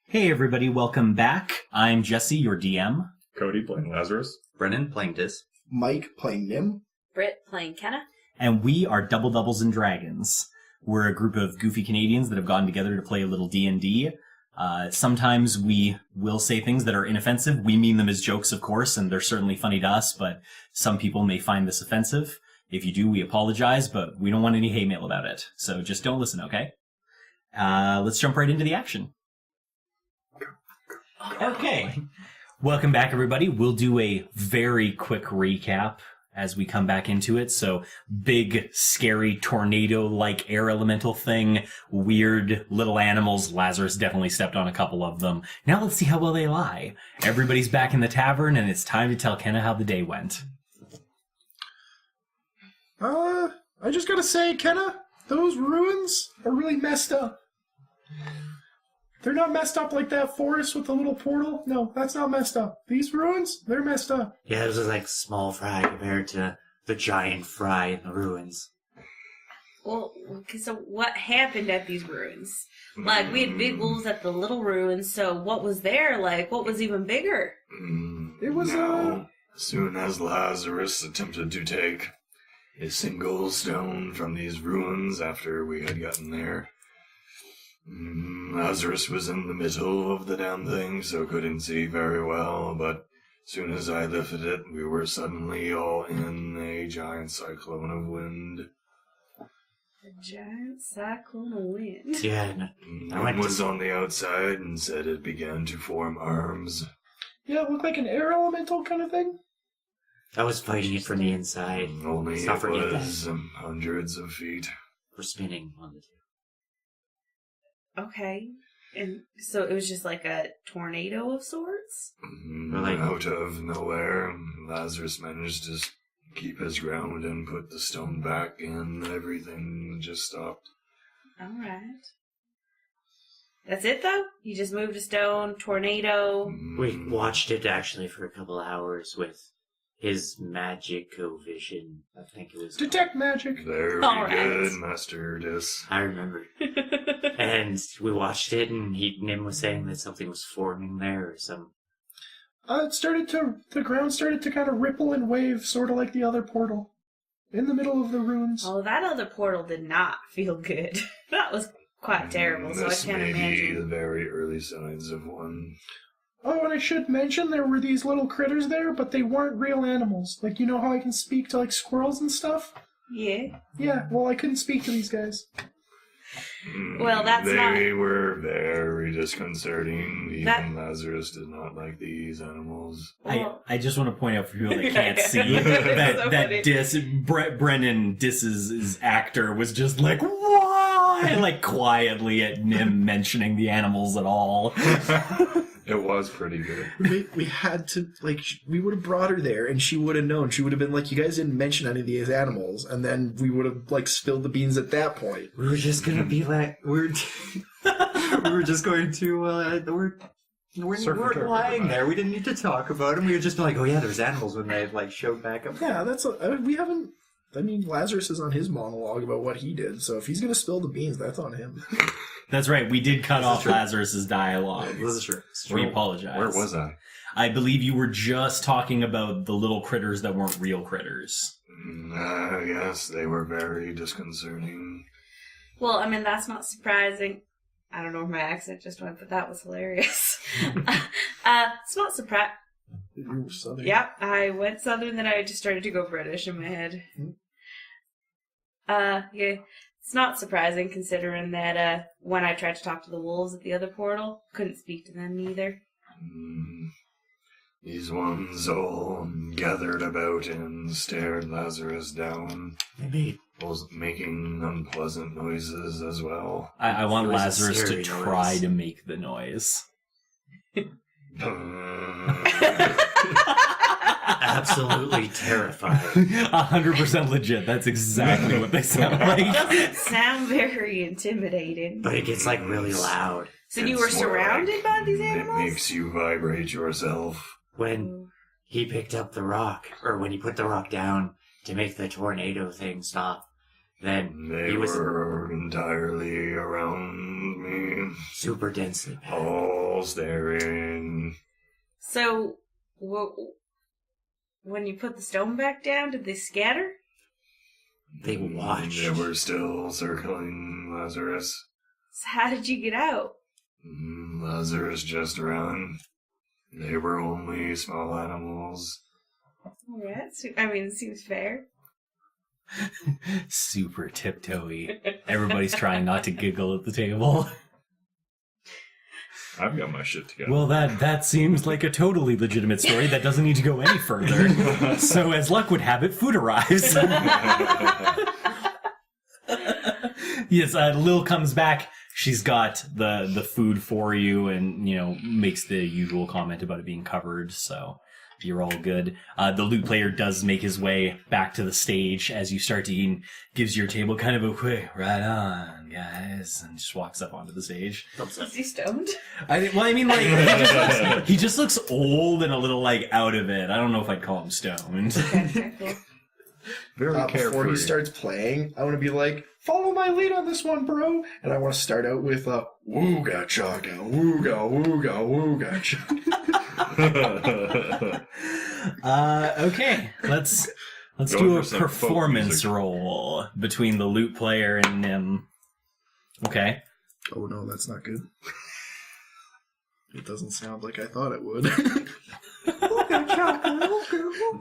Hey everybody, welcome back. I'm Jesse, your DM. Cody playing Lazarus. Brennan playing Dis. Mike playing Nim. Britt playing Kenna. And we are Double Doubles and Dragons. We're a group of goofy Canadians that have gotten together to play a little D&D. Sometimes we will say things that are inoffensive. We mean them as jokes, of course, and they're certainly funny to us, but some people may find this offensive. If you do, we apologize, but we don't want any hate mail about it. So just don't listen, okay? Let's jump right into the action. Okay. Welcome back, everybody. We'll do a very quick recap as we come back into it. So, big, scary, tornado-like air elemental thing, weird little animals. Lazarus definitely stepped on a couple of them. Now let's see how well they lie. Everybody's back in the tavern, and it's time to tell Kenna how the day went. I just gotta say, Kenna, those ruins are really messed up. They're not messed up like that forest with the little portal. No, that's not messed up. These ruins, they're messed up. Yeah, this is like small fry compared to the giant fry in the ruins. Well, so what happened at these ruins? Like, we had big wolves at the little ruins, so what was there? Like, what was even bigger? It was, As soon as Lazarus attempted to take a single stone from these ruins after we had gotten there, Lazarus was in the middle of the damn thing, so couldn't see very well, but as soon as I lifted it, we were suddenly all in a giant cyclone of wind. A giant cyclone of wind. Yeah, One was on the outside and said it began to form arms. Yeah, it looked like an air elemental kind of thing. I was fighting it from the inside. Only Let's it not forget was that. hundreds of feet. We're spinning on the two. Okay. And so it was just like a tornado of sorts? Out of nowhere, Lazarus managed to keep his ground and put the stone back, and everything just stopped. Alright. That's it, though? You just moved a stone, tornado. We watched it actually for a couple hours with his magico vision. I think it was. Detect magic. Very All good, right. Master Dis. I remember. And we watched it, and Nim was saying that something was forming there or some. The ground started to kind of ripple and wave, sort of like the other portal. In the middle of the ruins. Oh, that other portal did not feel good. That was quite terrible, so I This can't may be the imagine. very early signs of one. Oh, and I should mention there were these little critters there, but they weren't real animals. Like, you know how I can speak to, like, squirrels and stuff? Yeah. Yeah, well, I couldn't speak to these guys. Well, that's They not... were very disconcerting. Even That- Lazarus did not like these animals. Well- I just want to point out for people that can't see That's so funny. that Brennan Dis's actor was just like, why? Like quietly at Nim mentioning the animals at all. It was pretty good. We had to, like, we would have brought her there, and she would have known. She would have been like, you guys didn't mention any of these animals, and then we would have, like, spilled the beans at that point. We were just gonna be like, we were just going to, we weren't lying there. We didn't need to talk about them. We were just like, oh yeah, there's animals when they, like, showed back up. Yeah, we haven't, I mean, Lazarus is on his monologue about what he did, so if he's gonna spill the beans, that's on him. That's right, we did cut off Lazarus's dialogue. This is true. We apologize. Where was I? I believe you were just talking about the little critters that weren't real critters. Yes, they were very disconcerting. Well, I mean, that's not surprising. I don't know where my accent just went, but that was hilarious. It's not surprising. You were southern. Yep, I went southern, then I just started to go British in my head. Yeah, it's not surprising considering that when I tried to talk to the wolves at the other portal, couldn't speak to them either. These ones all gathered about and stared Lazarus down, Maybe. was making unpleasant noises as well. I want It was a Lazarus to scary try noise. to make the noise. Absolutely terrified. 100% legit, that's exactly what they sound like. Doesn't sound very intimidating. But it gets, like, really loud. So you were It's more surrounded like by these It animals? makes you vibrate yourself. When he picked up the rock, or when he put the rock down to make the tornado thing stop, then They he was were entirely around me. super densely packed. All animals therein. So, when you put the stone back down, did they scatter? They watched. They were still circling Lazarus. So how did you get out? Lazarus just ran. They were only small animals. Yeah, it seems fair. Super tiptoey. Everybody's trying not to giggle at the table. I've got my shit together. Well, that seems like a totally legitimate story that doesn't need to go any further. So, as luck would have it, food arrives. Yes, Lil comes back. She's got the food for you and, makes the usual comment about it being covered, so you're all good. The lute player does make his way back to the stage as you start to eat and gives your table kind of a quick, right on, guys, and just walks up onto the stage. Is he stoned? He just looks old and a little, out of it. I don't know if I'd call him stoned. Okay, cool. Very carefree. Before he starts playing, I want to be like, follow my lead on this one, bro. And I want to start out with a wooga chaga, wooga, wooga, wooga chaga. Okay, let's do a performance roll between the lute player and Nim. Okay. Oh no, that's not good. It doesn't sound like I thought it would.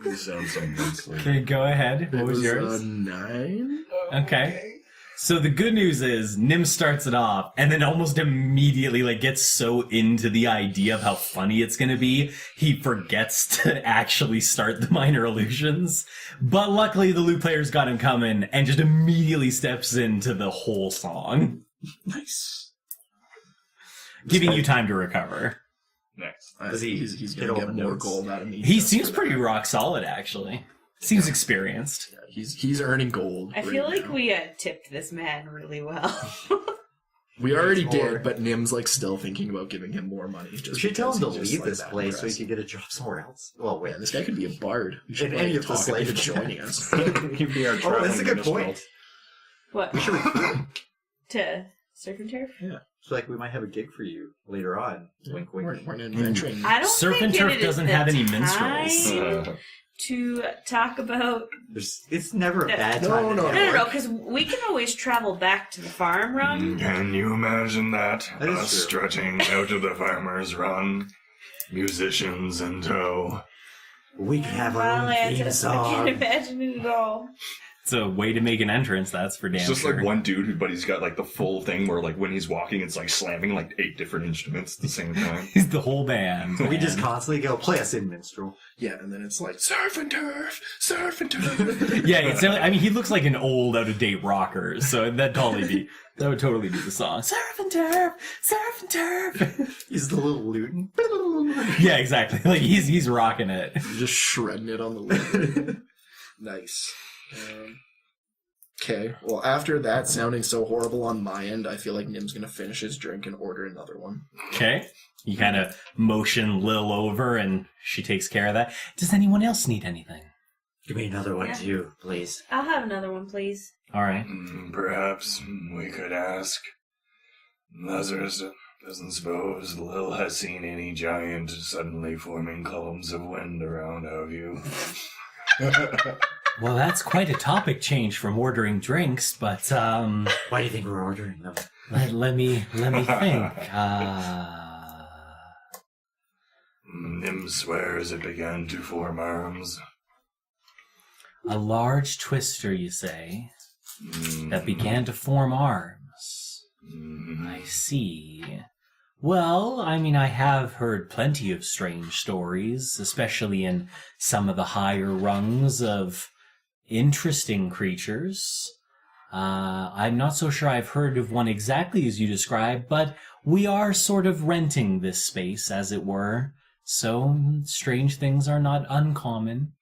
You sound so nicely. Okay, go ahead. What was yours? 9. Okay. So the good news is Nim starts it off and then almost immediately gets so into the idea of how funny it's going to be, he forgets to actually start the minor illusions. But luckily the lute player's got him coming and just immediately steps into the whole song. Nice. Giving you time to recover. Next. He's get going to all get the more notes? gold out of me. He just seems for pretty that. rock solid, actually. Seems experienced. Yeah, he's earning gold. I right feel like now. we tipped this man really well. We already More. did, but Nim's still thinking about giving him more money. We Just should tell him because to he's leave just, this that place so he impressed. can get a job somewhere else. Well, wait. Man, this guy could be a bard. We should In any of the talk him into slave joining us. He'd be our Oh, that's a good traveling point. What? We should recruit him. To surf and turf? Yeah. So, we might have a gig for you later on. Wink, wink. We're an adventuring. I don't Surf think and Turf it is doesn't the have any minstrels. time to talk about... It's never a bad No, time. no, No, because we can always travel back to the farm run. Can you imagine that? That is Us true. strutting out of the farmer's run, musicians in tow. We can have our Well, own I theme can't song. imagine it at all. It's a way to make an entrance, that's for damn It's just sure. one dude, but he's got the full thing where when he's walking, it's slamming 8 different instruments at the same time. He's the whole band. We just man. constantly go, play us in minstrel. Yeah, and then it's surf and turf, surf and turf. Yeah, it's, he looks like an old, out-of-date rocker, so that would totally be the song. Surf and turf, surf and turf. He's the little Luton. Yeah, exactly. He's rocking it. Just shredding it on the lid. Nice. Okay, well, after that sounding so horrible on my end, I feel like Nim's gonna finish his drink and order another one. Okay. You kind of motion Lil over, and she takes care of that. Does anyone else need anything? Give me another one Yeah. too, please. I'll have another one, please. All right. Perhaps we could ask. Lazarus doesn't suppose Lil has seen any giant suddenly forming columns of wind around, have you? Well, that's quite a topic change from ordering drinks, but Why do you think we're ordering them? let me think. Nim swears it began to form arms. A large twister, you say, that began to form arms. I see. Well, I have heard plenty of strange stories, especially in some of the higher rungs of interesting creatures. I'm not so sure I've heard of one exactly as you described, but we are sort of renting this space, as it were, so strange things are not uncommon.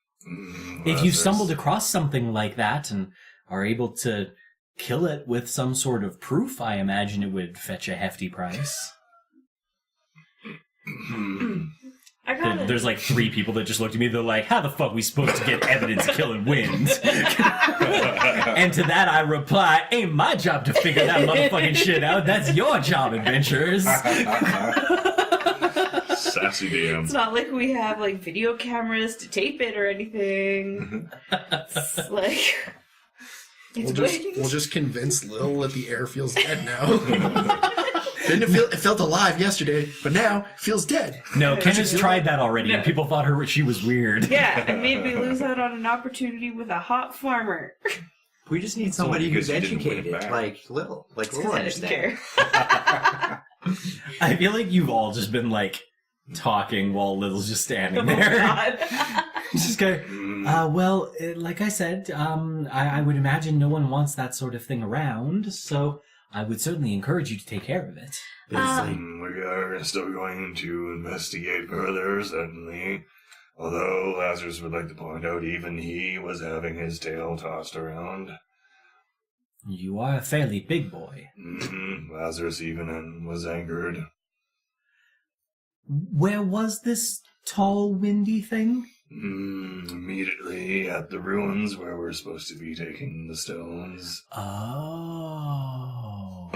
If you stumbled across something like that and are able to kill it with some sort of proof, I imagine it would fetch a hefty price. I got it. There's 3 people that just looked at me. They're like, how the fuck we supposed to get evidence killing wind? And to that I reply, ain't my job to figure that motherfucking shit out. That's your job, adventurers. Sassy DM. It's not like we have like video cameras to tape it or anything. It's like it's We'll just convince Lil that the air feels dead now. It felt alive yesterday, but now it feels dead. No, Kenna's tried that already, and people thought she was weird. Yeah, it made me lose out on an opportunity with a hot farmer. We just need somebody because who's you didn't win it educated, back. like Lil I didn't care. I feel like you've all just been like talking while Little's just standing there. God. Just going, well, like I said, I would imagine no one wants that sort of thing around, so I would certainly encourage you to take care of it. We are still going to investigate further, certainly. Although Lazarus would like to point out even he was having his tail tossed around. You are a fairly big boy. Lazarus even was angered. Where was this tall, windy thing? Immediately at the ruins where we're supposed to be taking the stones. Oh.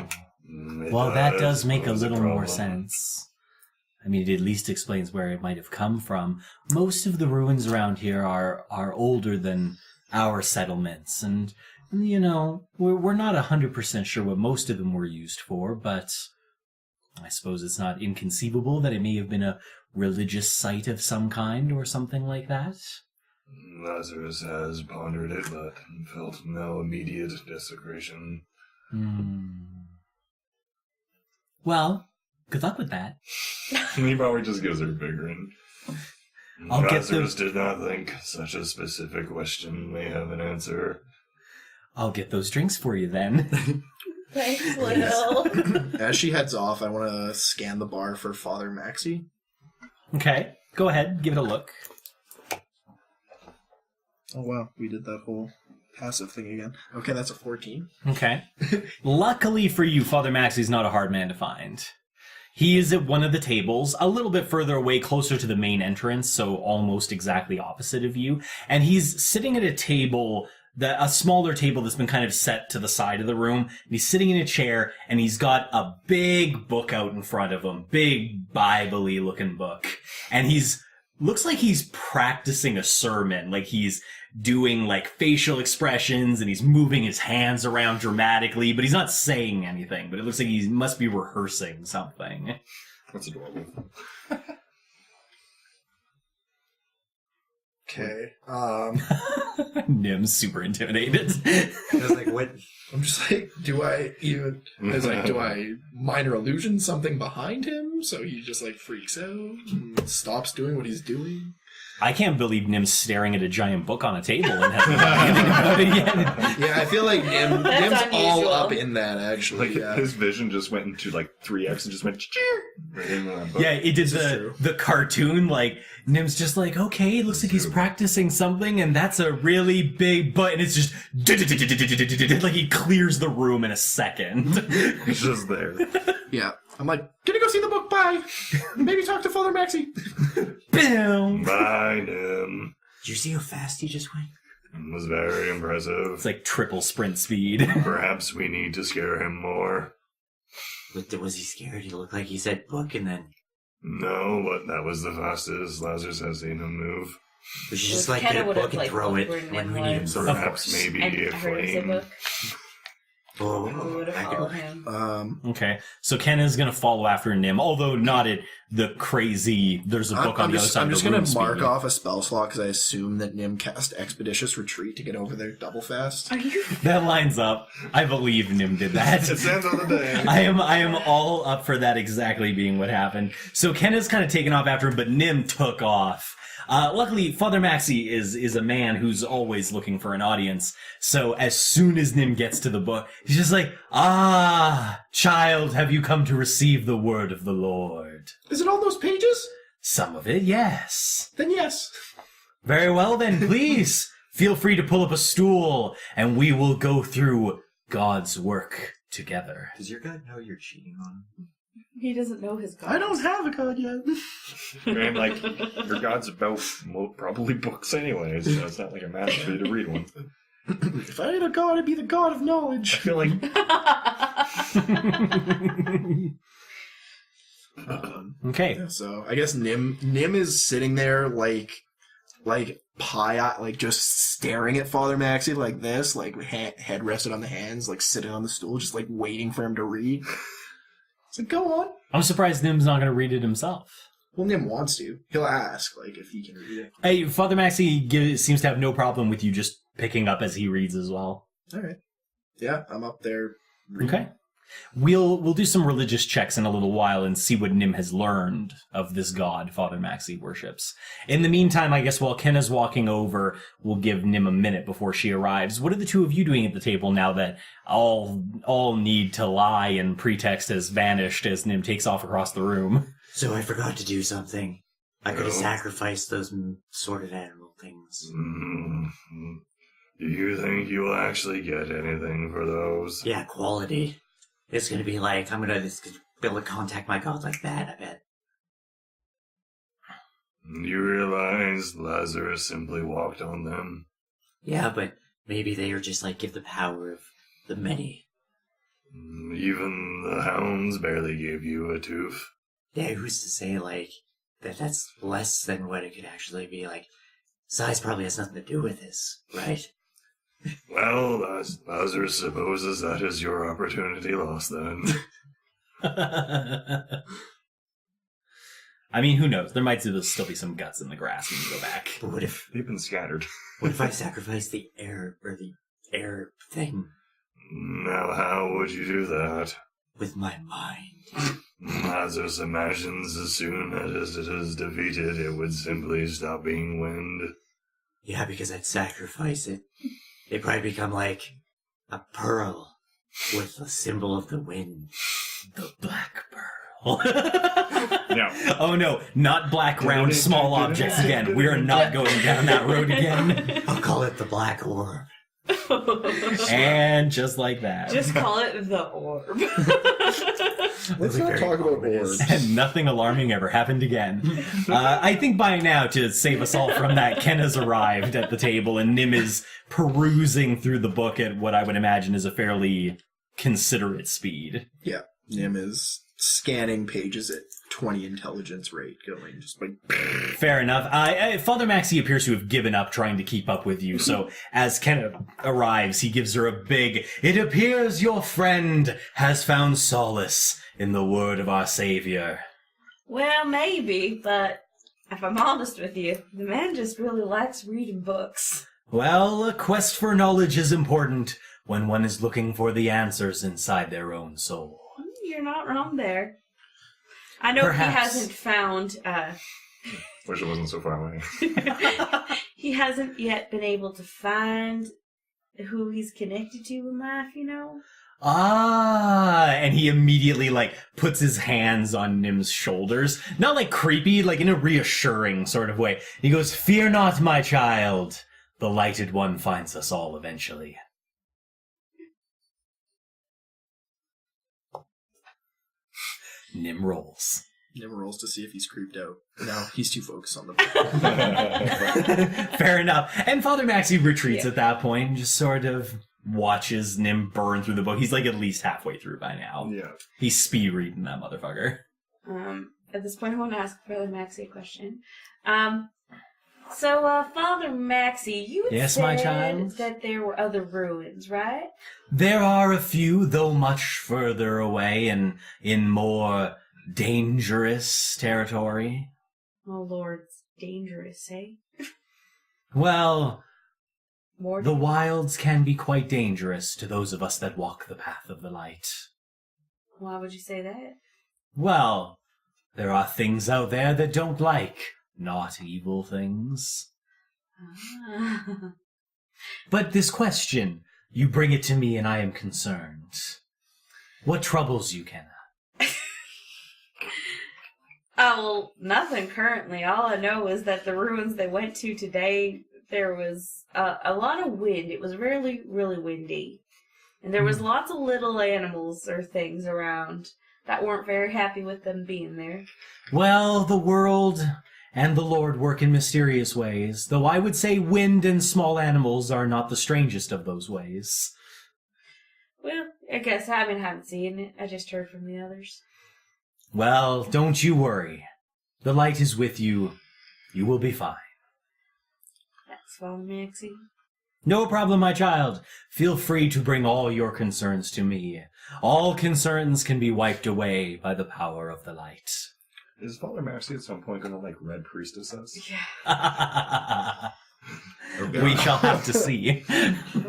Well, that does make a little more sense. I mean, it at least explains where it might have come from. Most of the ruins around here are older than our settlements, and you know, we're not 100% sure what most of them were used for, but I suppose it's not inconceivable that it may have been a religious site of some kind or something like that. Lazarus has pondered it, but felt no immediate desecration. Well, good luck with that. He probably just gives her a big grin. Lazarus did not think such a specific question may have an answer. I'll get those drinks for you then. Thanks, Lil. As she heads off, I want to scan the bar for Father Maxie. Okay, go ahead, give it a look. Oh wow, we did that whole passive thing again. Okay, that's a 14. Okay. Luckily for you, Father Maxie's not a hard man to find. He is at one of the tables, a little bit further away, closer to the main entrance, so almost exactly opposite of you. And he's sitting at a table, a smaller table that's been kind of set to the side of the room. And he's sitting in a chair, and he's got a big book out in front of him, big Bible-y looking book. And looks like he's practicing a sermon, like he's doing like facial expressions and he's moving his hands around dramatically, but he's not saying anything, but it looks like he must be rehearsing something. That's adorable. Okay. Nim's super intimidated. I was like, what? I'm just like, do I minor illusion something behind him so he just like freaks out and stops doing what he's doing? I can't believe Nim's staring at a giant book on a table and hasn't done anything about it yet. Yeah, I feel like Nim's all up in that, actually. Like, yeah. his vision just went into, like, 3x and just went, right into that book. Yeah, it did the cartoon, like, Nim's just like, okay, it looks like he's practicing something, and that's a really big butt, and it's just, like he clears the room in a second. It's just there. Yeah. I'm like, gonna go see the book, bye! Maybe talk to Father Maxie. Boom! Bye, Nim. Did you see how fast he just went? It was very impressive. It's like triple sprint speed. Perhaps we need to scare him more. Was he scared? He looked like he said book and then... No, but that was the fastest Lazarus has seen him move. We should just Well, like Kenna get a would've, book and like, throw it Brennan when we need him. was. Sort of. Perhaps maybe a I heard his flame. book. Oh, We would have followed him. Okay, so Kenna's gonna follow after Nim, although not at the crazy, there's a book on the other side I'm of just the room gonna mark speed. off a spell slot because I assume that Nim cast Expeditious Retreat to get over there double fast. Are you? That lines up. I believe Nim did that. It's the end of the day. I am all up for that exactly being what happened. So Kenna's kind of taken off after him, but Nim took off. Luckily, Father Maxie is a man who's always looking for an audience. So as soon as Nim gets to the book, he's just like, "Ah, child, have you come to receive the word of the Lord?" Is it on those pages? Some of it, yes. Then yes. Very well then, please. Feel free to pull up a stool, and we will go through God's work together. Does your god know you're cheating on him? He doesn't know his god. I don't have a god yet. Man, like, your god's about probably books anyways, so it's not like a matter for you to read one. If I had a god, it'd be the god of I knowledge. feel like, Okay. Yeah, so I guess Nim is sitting there like pie, like just staring at Father Maxie like this, like head rested on the hands, like sitting on the stool, just like waiting for him to read. It's like, go on. I'm surprised Nim's not going to read it himself. Well, Nim wants to. He'll ask, like, if he can read it. Hey, Father Maxie seems to have no problem with you just picking up as he reads as well. All right. Yeah, I'm up there. Reading. Okay. We'll do some religious checks in a little while and see what Nim has learned of this god Father Maxie worships. In the meantime, I guess while Kenna's walking over, we'll give Nim a minute before she arrives. What are the two of you doing at the table now that all need to lie and pretext has vanished as Nim takes off across the room? So I forgot to do something. I could have sacrificed those sorted animal things. Do you think you'll actually get anything for those? Yeah, quality. It's gonna be like, I'm gonna be able to contact my god like that, I bet. You realize Lazarus simply walked on them? Yeah, but maybe they are just like, give the power of the many. Even the hounds barely gave you a tooth. Yeah, who's to say, like, that's less than what it could actually be, like, size probably has nothing to do with this, right? Well, Lazarus supposes that is your opportunity lost then. I mean, who knows? There might still be some guts in the grass when you go back. But what if They've been scattered. I sacrifice the air thing Now, how would you do that? with my mind? Lazarus imagines as soon as it is defeated, it would simply stop being wind. Yeah, because I'd sacrifice it. It'd probably become like a pearl with the symbol of the wind. The Black Pearl. No. Oh no, not black round small objects again. We are not going down that road again. I'll call it the Black Orb. And just like that. Just call it the orb. Let's not talk about orbs. And nothing alarming ever happened again. I think by now, to save us all from that, Kenna's arrived at the table and Nim is perusing through the book at what I would imagine is a fairly considerate speed. Yeah, Nim is scanning pages at 20 intelligence rate going, just like... Fair enough. Father Maxie appears to have given up trying to keep up with you, so as Kenna arrives, he gives her a big, "It appears your friend has found solace in the word of our Savior." Well, maybe, but if I'm honest with you, the man just really likes reading books. Well, a quest for knowledge is important when one is looking for the answers inside their own soul. You're not wrong there. I know Perhaps. he hasn't found, Wish it wasn't so far away. he hasn't yet been able to find who he's connected to in life, you know? And he immediately, puts his hands on Nim's shoulders. Not, creepy, in a reassuring sort of way. He goes, "Fear not, my child. The Lighted One finds us all eventually." Nim rolls. Nim rolls to see if he's creeped out. No, he's too focused on the... Fair enough. And Father Maxie retreats at that point and just sort of watches Nim burn through the book. He's at least halfway through by now. Yeah. He's speed reading that motherfucker. At this point, I want to ask Father Maxie a question. So, Father Maxie, you had Yes, said my child? that there were other ruins, right? There are a few, though much further away and in more dangerous territory. Oh, Lord, it's dangerous, eh? Well, More the wilds can be quite dangerous to those of us that walk the path of the light. Why would you say that? Well, there are things out there that don't like not evil things. Ah. But this question, you bring it to me and I am concerned. What troubles you, Kenna? Oh, well, nothing currently. All I know is that the ruins they went to today, there was a lot of wind. It was really, really windy. And there was lots of little animals or things around that weren't very happy with them being there. Well, the world and the Lord work in mysterious ways, though I would say wind and small animals are not the strangest of those ways. Well, I guess I haven't seen it. I just heard from the others. Well, don't you worry. The light is with you. You will be fine. That's Father Maxie. No problem, my child. Feel free to bring all your concerns to me. All concerns can be wiped away by the power of the light. Is Father Maxie at some point going to, like, Red Priestess us? Yeah. We shall have to see.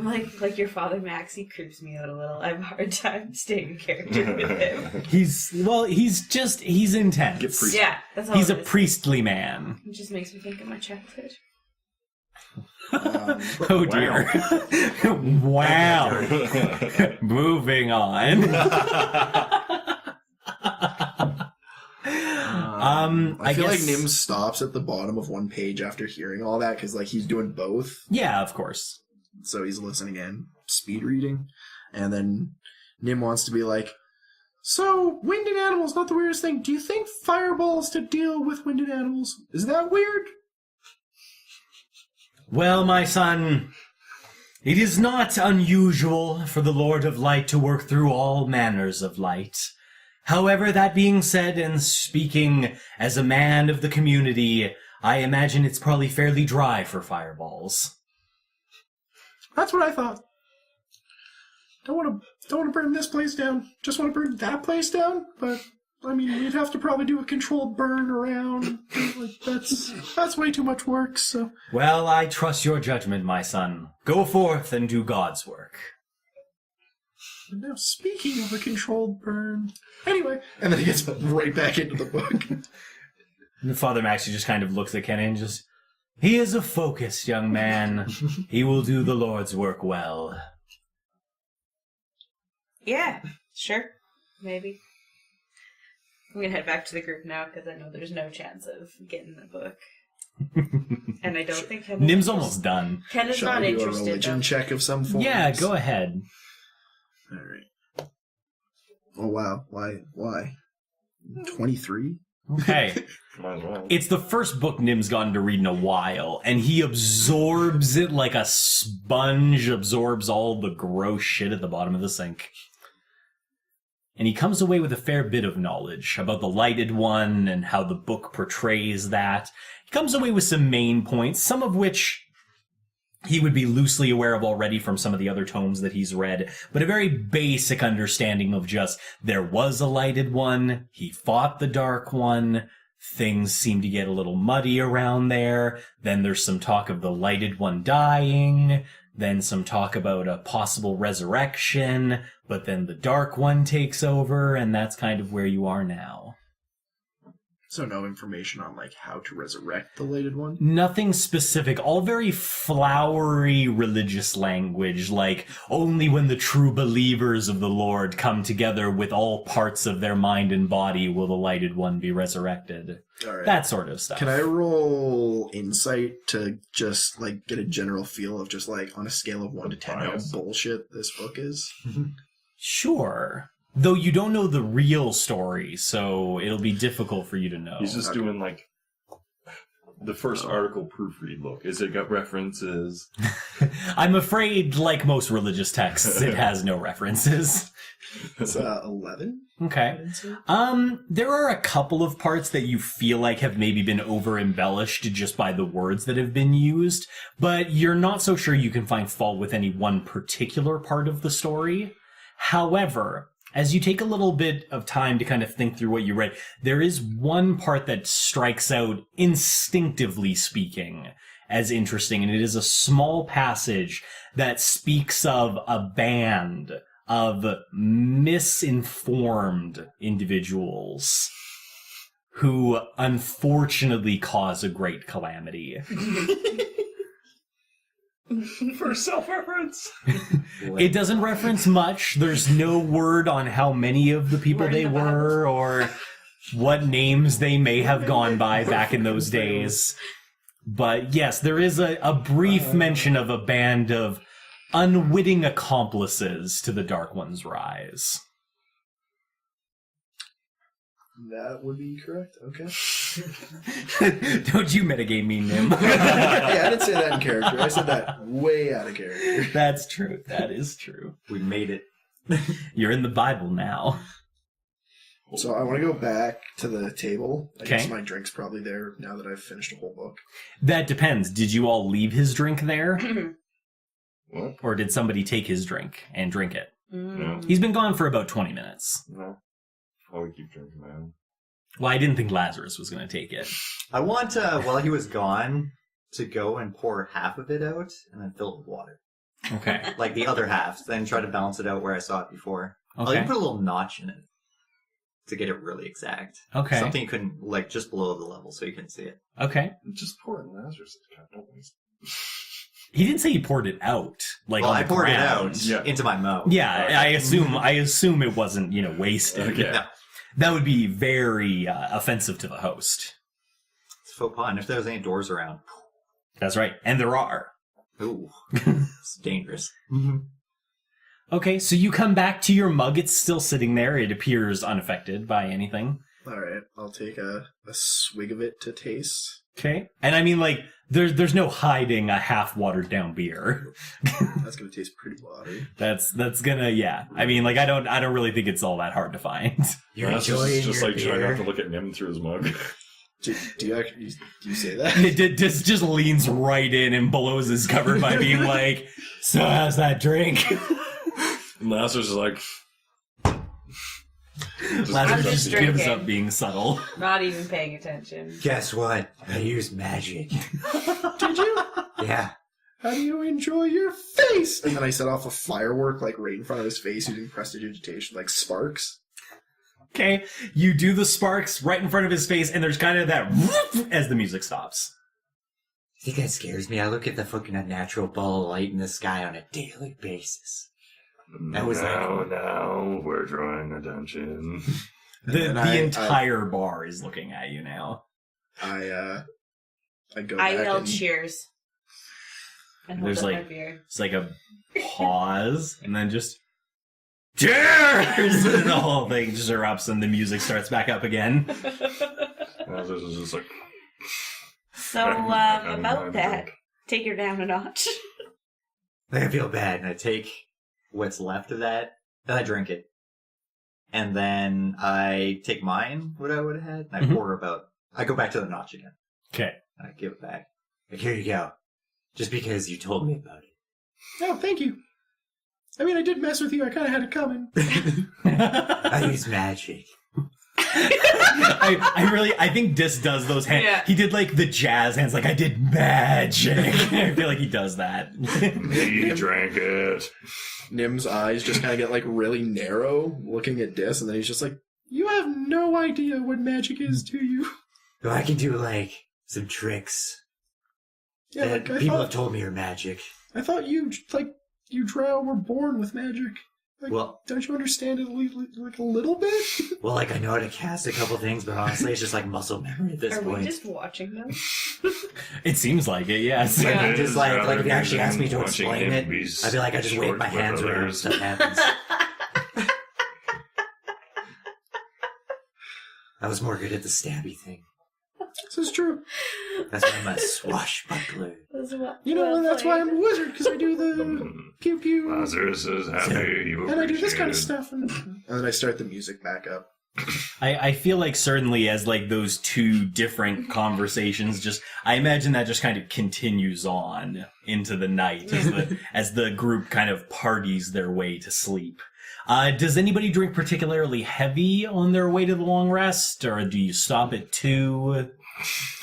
Like your Father Maxie creeps me out a little. I have a hard time staying in character with him. He's intense. Get priest. Yeah, that's all He's it a is. priestly man. It just makes me think of my childhood. Oh dear. Wow. Moving on. I feel guess, like Nim stops at the bottom of one page after hearing all that because like he's doing both, Yeah, of course. so he's listening and speed reading, and then Nim wants to be like, "So winded animals, not the weirdest thing. Do you think fireballs to deal with winded animals? Is that weird?" Well, my son, it is not unusual for the Lord of Light to work through all manners of light. However, that being said, and speaking as a man of the community, I imagine it's probably fairly dry for fireballs. That's what I thought. Don't want to burn this place down. Just want to burn that place down. But I mean, we'd have to probably do a controlled burn around. Like that's way too much work. So Well, I trust your judgment, my son. Go forth and do God's work. now, speaking of a controlled burn, anyway, And then he gets right back into the book. And Father Maxie just kind of looks at Kenna and just, he is a focused young man. He will do the Lord's work well. Yeah, sure. Maybe. I'm gonna head back to the group now because I know there's no chance of getting the book. And I don't think Kenna's Nim's almost done. Kenna's Shall not I do a interested. religion Though. check of some form? Yeah, go ahead. All right. Oh wow, why? 23? Okay. Might as well. It's the first book Nim's gotten to read in a while, and he absorbs it like a sponge absorbs all the gross shit at the bottom of the sink. And he comes away with a fair bit of knowledge about the Lighted One and how the book portrays that. He comes away with some main points, some of which he would be loosely aware of already from some of the other tomes that he's read, but a very basic understanding of just, there was a Lighted One, he fought the Dark One, things seem to get a little muddy around there, then there's some talk of the Lighted One dying, then some talk about a possible resurrection, but then the Dark One takes over, and that's kind of where you are now. So no information on like how to resurrect the Lighted One? Nothing specific, all very flowery religious language, like only when the true believers of the Lord come together with all parts of their mind and body will the Lighted One be resurrected. All right. That sort of stuff. Can I roll insight to just like get a general feel of just like on a scale of 1 to 10 how bullshit this book is? Sure. Though you don't know the real story, so it'll be difficult for you to know. He's just doing like the first article proofread look. Is it got references? I'm afraid, like most religious texts, it has no references. It's 11. Okay. There are a couple of parts that you feel like have maybe been over-embellished just by the words that have been used, but you're not so sure you can find fault with any one particular part of the story. However, as you take a little bit of time to kind of think through what you read, there is one part that strikes out, instinctively speaking, as interesting, and it is a small passage that speaks of a band of misinformed individuals who unfortunately cause a great calamity. For self-reference. It doesn't reference much. There's no word on how many of the people they were or what names they may have gone by back in those days. But yes, there is a brief mention of a band of unwitting accomplices to the Dark One's rise. That would be correct. Okay. Don't you metagame me, Nim? Yeah, I didn't say that in character. I said that way out of character. That's true. That is true. we made it. You're in the Bible now. So I want to go back to the table. I guess Okay. my drink's probably there now that I've finished a whole book. That depends. Did you all leave his drink there? What? Or did somebody take his drink and drink it? No. He's been gone for about 20 minutes. No. Probably keep drinking, man. Well, I didn't think Lazarus was going to take it. I want, while he was gone, to go and pour half of it out and then fill it with water. Okay. Like the other half, then try to balance it out where I saw it before. I'll Okay. even put a little notch in it to get it really exact. Okay. Something you couldn't, like, just below the level so you couldn't see it. Okay. Just pour it in Lazarus' cup. Don't waste He didn't say he poured it out. Like Well, on I the poured it ground. out Yeah. into my mouth. Yeah, I assume it wasn't, wasted. Okay. No, That would be very offensive to the host. it's faux pas. And if there's any doors around, That's right. And there are. ooh, it's dangerous. Okay, so you come back to your mug. It's still sitting there. It appears unaffected by anything. All right, I'll take a swig of it to taste. Okay. And I mean, like, there's no hiding a half watered down beer. That's gonna taste pretty watery. That's gonna, yeah. I mean, like, I don't really think it's all that hard to find. You're Lazarus enjoying is just your like trying beer? not to look at Nim through his mug. Do you actually do you say that? It just leans right in and blows his cover by being like, so how's that drink? And Lazarus is like... Lazarus I'm just just gives drinking. up being subtle. Not even paying attention. Guess what? I use magic. Did you? Yeah. How do you enjoy your face? And then I set off a firework like right in front of his face using prestidigitation, like sparks. Okay, you do the sparks right in front of his face, and there's kind of that whoop as the music stops. I think that scares me. I look at the fucking unnatural ball of light in the sky on a daily basis. That was now we're drawing attention. The And I- entire bar is looking at you now. I go I back yell and cheers. And hold There's up my like- beer. It's like a pause, and then just cheers, and the whole thing just erupts, and the music starts back up again. Lazarus is just like... So, about that, take her down a notch. I feel bad, and I take what's left of that, then I drink it. And then I take mine, what I would have had, and I pour about... I go back to the notch again. Okay. And I give it back. Like, here you go. Just because you told me about it. Oh, thank you. I mean, I did mess with you. I kind of had it coming. I use magic. I think Dis does those hands. Yeah. He did like the jazz hands, like I did magic. I feel like he does that. He drank it. Nim's eyes just kind of get like really narrow looking at Dis, and then he's just like, You have no idea what magic is, do you? So I can do, like, some tricks Yeah, that like, people have told me are magic. I thought you, like, you drow were born with magic. Like, Well, don't you understand it like a little bit? well, like, I know how to cast a couple things, but honestly, it's just like muscle memory at this Are we point. just watching them? It seems like it, yes. Yeah. I'm just like if you actually asked me to Watching explain him it, be I'd be like, I just wave my short with hands around and others. stuff happens. I was more good at the stabby thing. This is true. That's why I'm a swashbuckler. You know, that's why I'm a wizard, because I do the pew pew, Lazarus is happy. You and I do this kind of appreciate it. stuff. And and then I start the music back up. I feel like certainly as like those two different conversations, just I imagine that just kind of continues on into the night as the group kind of parties their way to sleep. Does anybody drink particularly heavy on their way to the long rest, or do you stop at 2?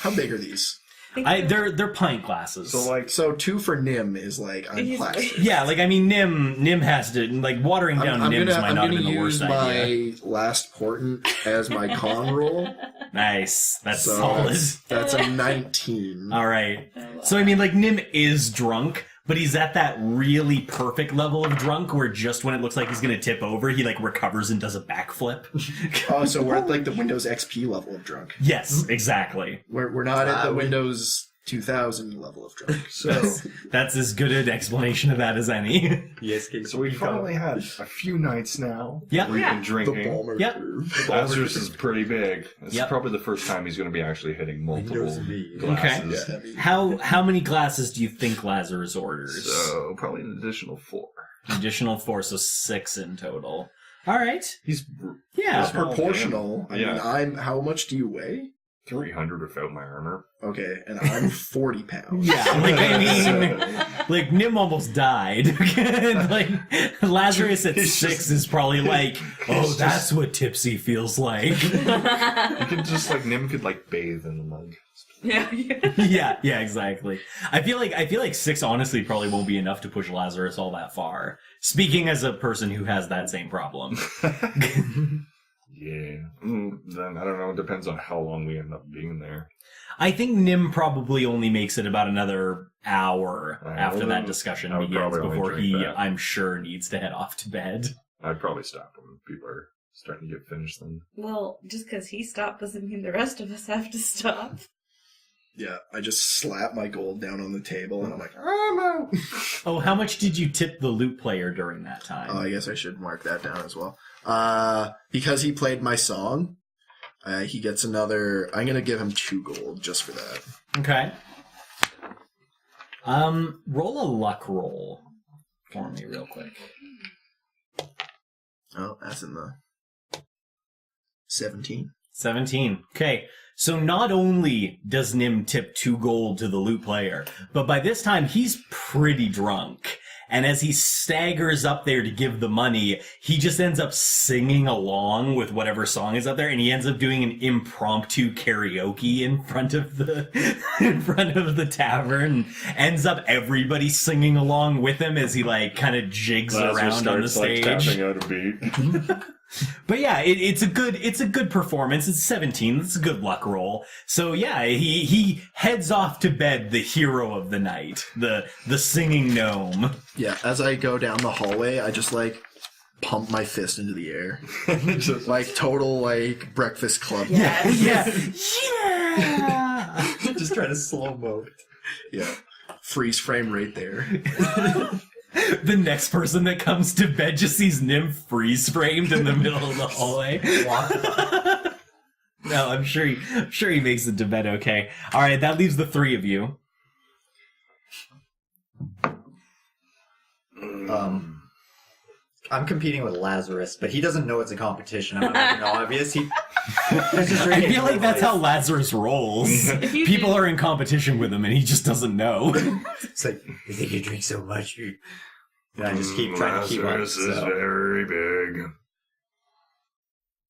How big are these? They're pint glasses. So, like, So 2 for Nim is like, I'm He's- plastic. yeah, like I mean, Nim has to like watering down I'm Nims gonna, might I'm not have gonna been the worst use idea. my last portent as my con roll. Nice, that's So solid. that's a 19. All right. So I mean, like Nim is drunk, but he's at that really perfect level of drunk where just when it looks like he's gonna tip over, he like recovers and does a backflip. Oh, so we're at like the Windows XP level of drunk. Yes, exactly. We're not at the Windows 2000 level of drunk. So That's as good an explanation of that as any. Yes, so we've finally had a few nights now. Yeah. We've Yeah. been the drinking. Balmer Yep. curve. Lazarus is pretty big. This Yep. is probably the first time he's going to be actually hitting multiple Windows me. glasses. Yeah, heavy. How many glasses do you think Lazarus orders? So probably an additional 4. Additional 4, so 6 in total. All right. He's Yeah. It's proportional. I Yeah. mean, how much do you weigh? 300 without my armor. Okay, and I'm 40 pounds. Yeah, like, I mean, like, Nim almost died. Like, Lazarus at 6 is probably like, oh, that's what tipsy feels like. You could just, like, Nim could, like, bathe in the mug. Yeah. Yeah, exactly. I feel like 6 honestly probably won't be enough to push Lazarus all that far. Speaking as a person who has that same problem. Yeah. Then, I don't know, it depends on how long we end up being there. I think Nim probably only makes it about another hour Right, after well, that then discussion I would begins probably only before drink he, that. I'm sure, needs to head off to bed. I'd probably stop when people are starting to get finished then. Well, just because he stopped doesn't mean the rest of us have to stop. Yeah, I just slap my gold down on the table, and I'm like, I'm out. Oh, how much did you tip the loot player during that time? I guess I should mark that down as well. Because he played my song, he gets another. I'm gonna give him 2 gold just for that. Okay. Roll a luck roll for me real quick. Oh, that's in the 17. 17. Okay. So not only does Nim tip 2 gold to the loot player, but by this time he's pretty drunk. And as he staggers up there to give the money, he just ends up singing along with whatever song is up there, and he ends up doing an impromptu karaoke in front of the tavern. Ends up everybody singing along with him as he like kind of jigs around on the stage. Like, tapping out a beat. But yeah, it's a good performance. It's 17. It's a good luck roll. So yeah, he heads off to bed, the hero of the night, the singing gnome. Yeah, as I go down the hallway, I just like pump my fist into the air, like total like Breakfast Club. Yeah. Just trying to slow-mo it. Yeah, freeze frame right there. The next person that comes to bed just sees Nim freeze framed in the middle of the hallway. No, I'm sure he makes it to bed okay. All right, that leaves the 3 of you. I'm competing with Lazarus, but he doesn't know it's a competition. I'm not making it obvious. I feel like that's how Lazarus rolls. People are in competition with him, and he just doesn't know. It's like, you think you drink so much? And I just keep trying to keep up. Lazarus is very big.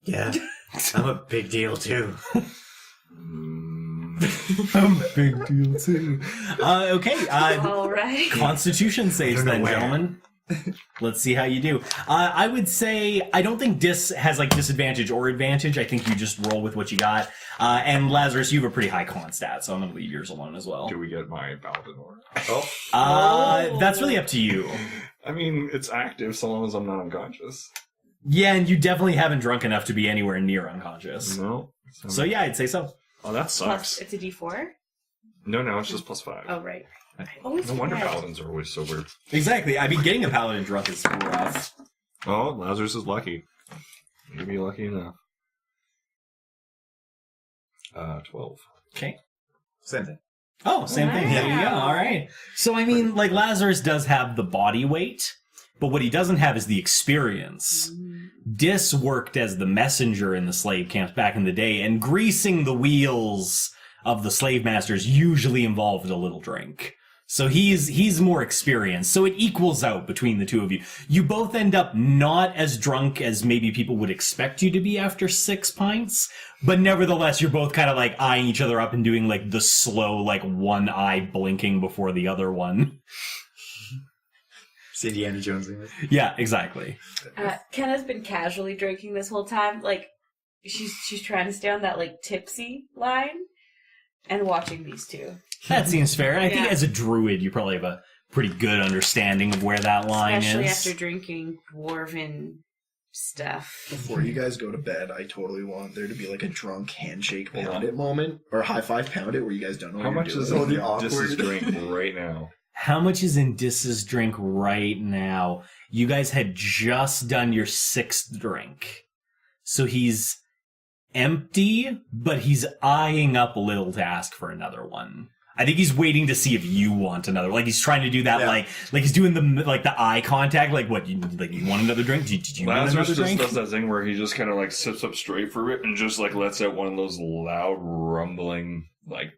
Yeah, I'm a big deal too. I'm a big deal too. Okay. All right. Constitution saves then, gentlemen. Let's see how you do. I would say I don't think Dis has like disadvantage or advantage. I think you just roll with what you got. And Lazarus, you have a pretty high con stat, so I'm going to leave yours alone as well. Do we get my paladin order? That's really up to you. I mean, it's active so long as I'm not unconscious. Yeah, and you definitely haven't drunk enough to be anywhere near unconscious. No. So yeah, I'd say so. Oh, that Plus, sucks. it's a D4? No, it's just +5. Oh, right. No wonder paladins are always sober. Exactly. I mean, getting a paladin drunk is rough. Oh, Lazarus is lucky. Maybe lucky enough. 12. Okay. Same thing. Oh, same thing. There you go. All right. So, I mean, like, Lazarus does have the body weight, but what he doesn't have is the experience. Dis worked as the messenger in the slave camps back in the day, and greasing the wheels of the slave masters usually involved a little drink. So he's more experienced. So it equals out between the two of you. You both end up not as drunk as maybe people would expect you to be after 6 pints, but nevertheless, you're both kind of like eyeing each other up and doing like the slow, like one eye blinking before the other one. It's Indiana Jones. Yeah, exactly. Kenna's been casually drinking this whole time. Like, she's trying to stay on that, like, tipsy line and watching these two. That seems fair. I think Yeah. as a druid, you probably have a pretty good understanding of where that line Especially is. after drinking dwarven stuff. Before you guys go to bed, I totally want there to be like a drunk handshake pound it moment, or high five pound it, where you guys don't know How what much you're is doing. this drink right now? How much is in Dis's drink right now? You guys had just done your 6th drink. So he's empty, but he's eyeing up a little to ask for another one. I think he's waiting to see if you want another. Like he's trying to do that, like he's doing the eye contact. Like what? You want another drink? Did you want another Lazarus drink? just does that thing where he just kind of like sits up straight for it and just like lets out one of those loud rumbling, like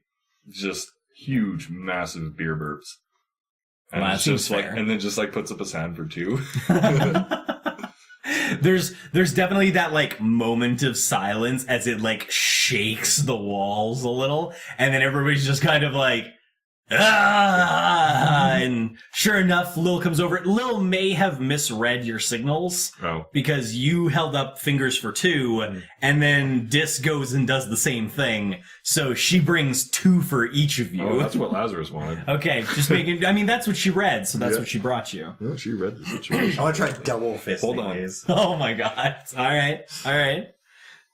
just huge, massive beer burps. And Well, it's that just seems like, fair. and then just like puts up his hand for two. There's definitely that like moment of silence as it like shakes the walls a little, and then everybody's just kind of like, ah! And sure enough, Lil comes over. Lil may have misread your signals Oh. because you held up fingers for two, and then Dis goes and does the same thing. So she brings two for each of you. Oh, that's what Lazarus wanted. Okay, just making. I mean, that's what she read, so that's Yeah. what she brought you. Oh, she read the situation. I want to try double fisting Hold on. these. Oh my god! All right.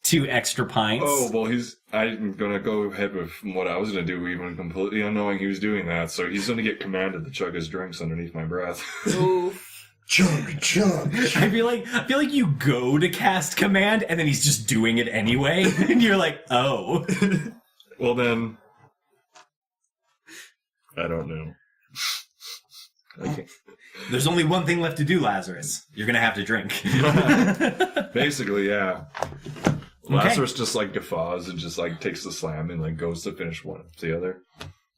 2 extra pints. Oh, well, I'm gonna go ahead with what I was gonna do, even completely unknowing he was doing that, so he's gonna get commanded to chug his drinks underneath my breath. Oof. Chug, chug. I feel like you go to cast command and then he's just doing it anyway, and you're like, oh. Well then, I don't know. Okay. There's only one thing left to do, Lazarus. You're gonna have to drink. Basically, yeah. Lazarus just like guffaws and just like takes the slam and like goes to finish one after the other.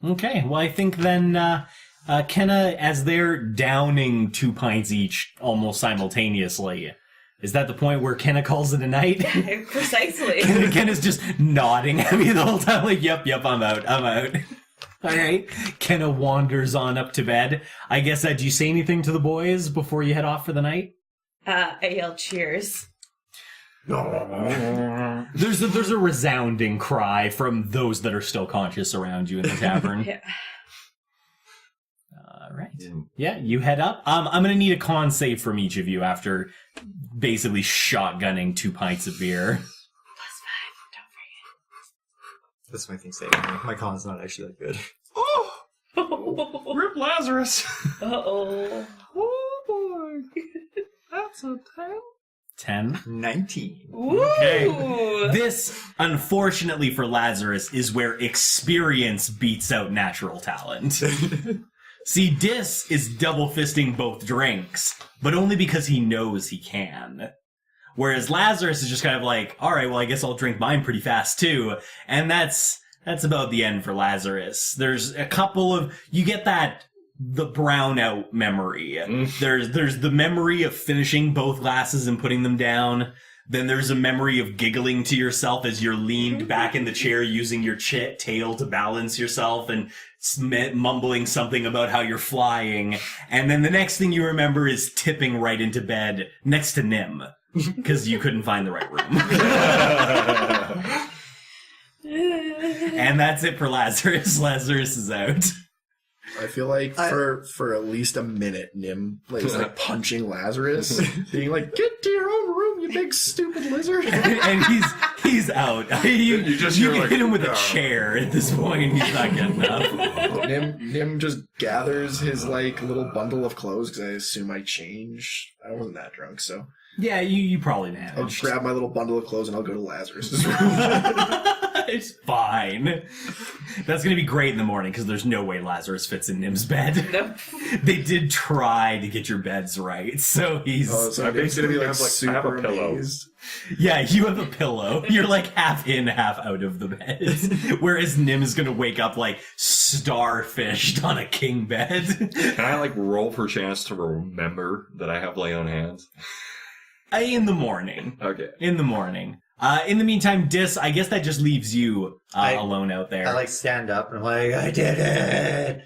Okay, well I think then Kenna, as they're downing 2 pints each almost simultaneously, is that the point where Kenna calls it a night? Precisely. Kenna's just nodding at me the whole time, like, yep, I'm out. All right. Kenna wanders on up to bed. I guess, do you say anything to the boys before you head off for the night? I yell cheers. There's a resounding cry from those that are still conscious around you in the tavern. Yeah. All right. Yeah, you head up. I'm gonna need a con save from each of you after basically shotgunning 2 pints of beer. +5, don't That's my thing saving me. My con's not actually that good. forget. Rip Lazarus! Uh-oh. Oh boy! That's a 10. 10. 19. Ooh. This, unfortunately for Lazarus, is where experience beats out natural talent. See, Dis is double fisting both drinks, but only because he knows he can. Whereas Lazarus is just kind of like, all right, well, I guess I'll drink mine pretty fast too. And that's about the end for Lazarus. There's a couple of, you get the brownout memory. There's the memory of finishing both glasses and putting them down. Then there's a memory of giggling to yourself as you're leaned back in the chair using your tail to balance yourself and mumbling something about how you're flying. And then the next thing you remember is tipping right into bed next to Nim because you couldn't find the right room. And that's it for Lazarus. Lazarus is out. I feel like for at least a minute, Nim is like punching Lazarus, being like, "Get to your own room, you big stupid lizard!" And he's out. You you're can like, hit him with a "No." chair at this point. He's not getting up. Nim just gathers his like little bundle of clothes because I assume I changed. I wasn't that drunk, so Yeah, you probably I'll managed. grab my little bundle of clothes and I'll go to Lazarus's room. It's fine. That's going to be great in the morning because there's no way Lazarus fits in Nim's bed. Nope. They did try to get your beds right, so he's... Oh, so I Nim's gonna be basically like have, like, I super have a pillow. amazed. Yeah, you have a pillow. You're like half in, half out of the bed. Whereas Nim is going to wake up like starfished on a king bed. Can I like roll for chance to remember that I have lay on hands? In the morning. Okay. In the morning. In the meantime, Dis, I guess that just leaves you alone out there. I like stand up and I'm like, I did it!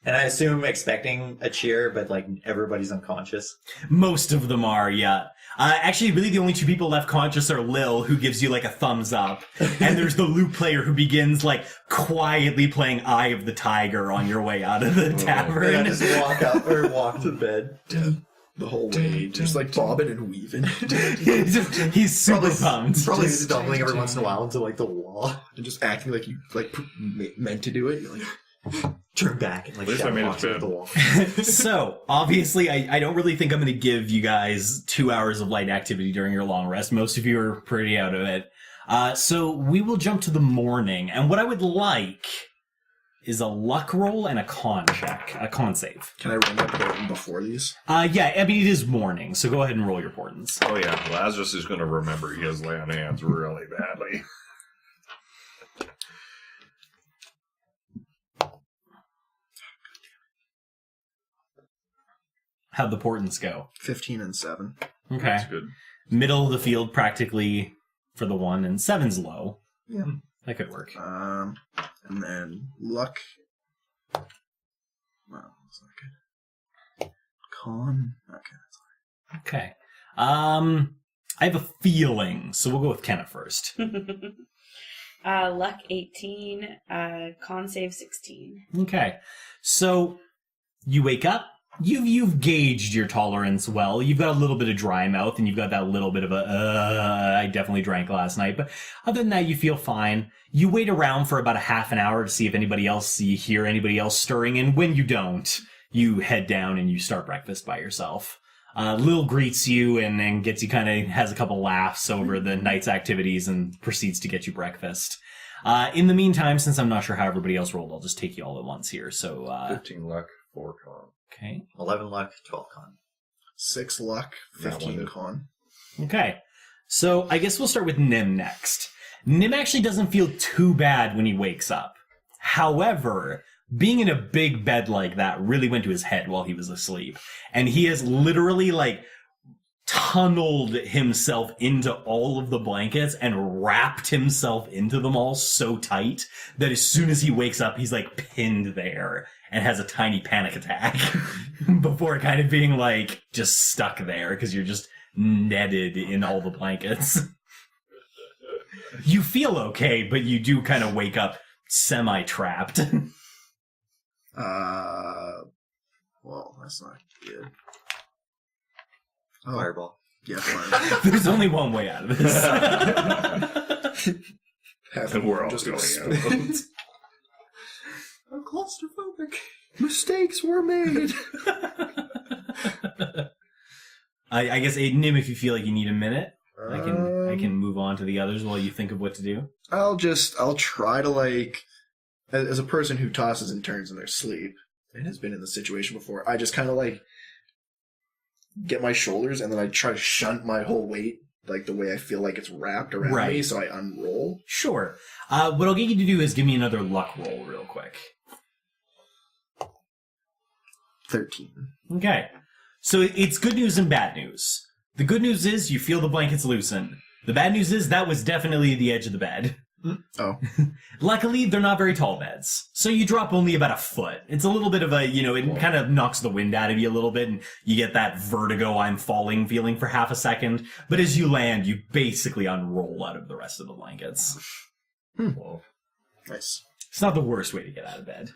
And I assume expecting a cheer, but like everybody's unconscious. Most of them are, yeah. Actually, really the only 2 people left conscious are Lil, who gives you like a thumbs up. And there's the lute player who begins like quietly playing Eye of the Tiger on your way out of the And I tavern. just walk to bed. The whole way, just like bobbing and weaving, He's super pumped. Probably Just- stumbling every once in a while into like the wall. and just acting like you like meant to do it. You're like, Turn back and like At least I shadow made it box fit. at the wall. So, obviously, I don't really think I'm going to give you guys 2 hours of light activity during your long rest. Most of you are pretty out of it. So we will jump to the morning. And what I would like is a luck roll and a con check, a con save. Can I roll my portent before these? Yeah, I mean, it is morning, so go ahead and roll your portents. Oh yeah, Lazarus is going to remember he has lay on hands really badly. How'd the portents go? 15 and 7. Okay. That's good. Middle of the field practically for the 1, and 7's low. Yeah. That could work. And then luck. Well, that's not good. Con. Okay. Okay. I have a feeling, so we'll go with Kenna first. Luck 18, con save 16. Okay. So you wake up. You've gauged your tolerance well. You've got a little bit of dry mouth, and you've got that little bit of I definitely drank last night. But other than that, you feel fine. You wait around for about a half an hour to see if you hear anybody else stirring. And when you don't, you head down and you start breakfast by yourself. Lil greets you and gets you has a couple laughs over the night's activities and proceeds to get you breakfast. In the meantime, since I'm not sure how everybody else rolled, I'll just take you all at once here. So, 15 luck, 4 con. Okay. 11 luck, 12 con. 6 luck, That one 15 did. con. Okay. So I guess we'll start with Nim next. Nim actually doesn't feel too bad when he wakes up. However, being in a big bed like that really went to his head while he was asleep. And he has literally, tunneled himself into all of the blankets and wrapped himself into them all so tight that as soon as he wakes up, he's, pinned there and has a tiny panic attack before kind of being, just stuck there because you're just netted in all the blankets. You feel okay, but you do kind of wake up semi-trapped. Well, that's not good. Fireball. Yeah, fireball. There's only one way out of this. And we're all just going explode. I'm claustrophobic. Mistakes were made. I guess, Nim, if you feel like you need a minute, I can move on to the others while you think of what to do. I'll try to, as a person who tosses and turns in their sleep and has been in this situation before, I just kind of, get my shoulders and then I try to shunt my whole weight, the way I feel like it's wrapped around Right. me, so I unroll. Sure. What I'll get you to do is give me another luck roll real quick. 13. Okay. So it's good news and bad news. The good news is you feel the blankets loosen. The bad news is that was definitely the edge of the bed. Oh. Luckily, they're not very tall beds, so you drop only about a foot. It's a little bit of it kind of knocks the wind out of you a little bit, and you get that vertigo I'm falling feeling for half a second. But as you land, you basically unroll out of the rest of the blankets. Well, Nice. It's not the worst way to get out of bed.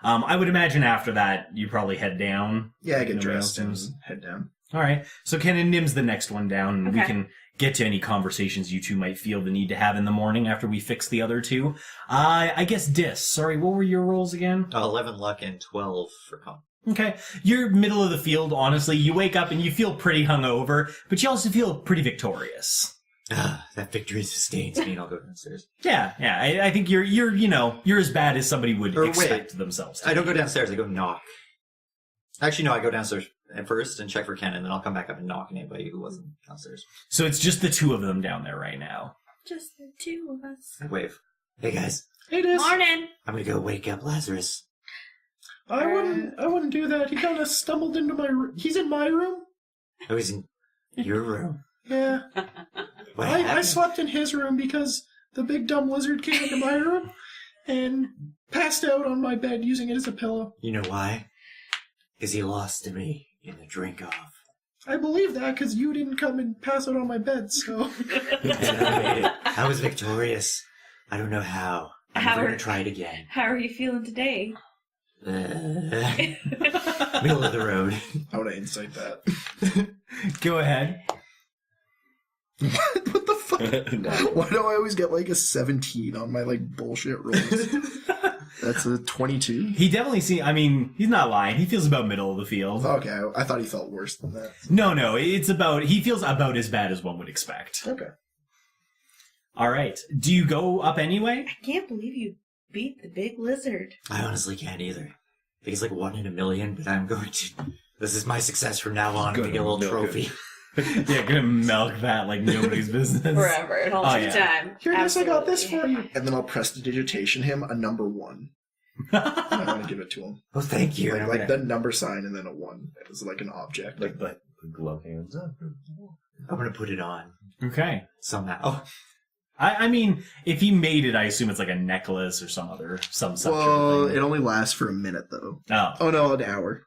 I would imagine after that, you probably head down. Yeah, I get Nobody dressed and else head down. All right. So Ken and Nim's the next one down, and we Okay. can get to any conversations you two might feel the need to have in the morning after we fix the other two. I guess Dis. Sorry, what were your rolls again? 11 luck and 12 for con. Okay. You're middle of the field, honestly. You wake up and you feel pretty hungover, but you also feel pretty victorious. That victory sustains me, and I'll go downstairs. Yeah. I think you're as bad as somebody would Or wait. expect themselves to I don't be. go downstairs, I go knock. Actually, no, I go downstairs at first and check for Kenna, and then I'll come back up and knock on anybody who wasn't downstairs. So it's just the two of them down there right now. Just the two of us. I wave. Hey guys, Hey, Dis. Morning. I'm gonna go wake up Lazarus. I wouldn't do that. He kind of stumbled into my room. He's in my room? I was in your room. Yeah. What I happened? slept in his room because the big dumb lizard came into my room and passed out on my bed using it as a pillow. You know why? Because he lost to me in the drink-off. I believe that because you didn't come and pass out on my bed, so... And I made it. I was victorious. I don't know how. I'm How never are- gonna try it again. How are you feeling today? Middle of the road. I want to insight that. Go ahead. What the fuck? Why do I always get a 17 on my bullshit rolls? That's a 22. He definitely he's not lying. He feels about middle of the field. Okay, I thought he felt worse than that. No, he feels about as bad as one would expect. Okay. All right. Do you go up anyway? I can't believe you beat the big lizard. I honestly can't either. I think it's like 1 in a million, but I'm going to... This is my success from now on. I'm going to get a little trophy. Yeah, gonna milk that like nobody's business. Forever. It whole time. Here it is, I got this Absolutely. for you. And then I'll prestidigitation him a number 1. I want to give it to him. Oh, thank you. Like the number sign and then a 1. It was like an object. Like the glove hands. I'm going to put it on Okay. somehow. I mean, if he made it, I assume it's like a necklace or some such Well, thing. it only lasts for a minute though. Oh. Oh no, an hour.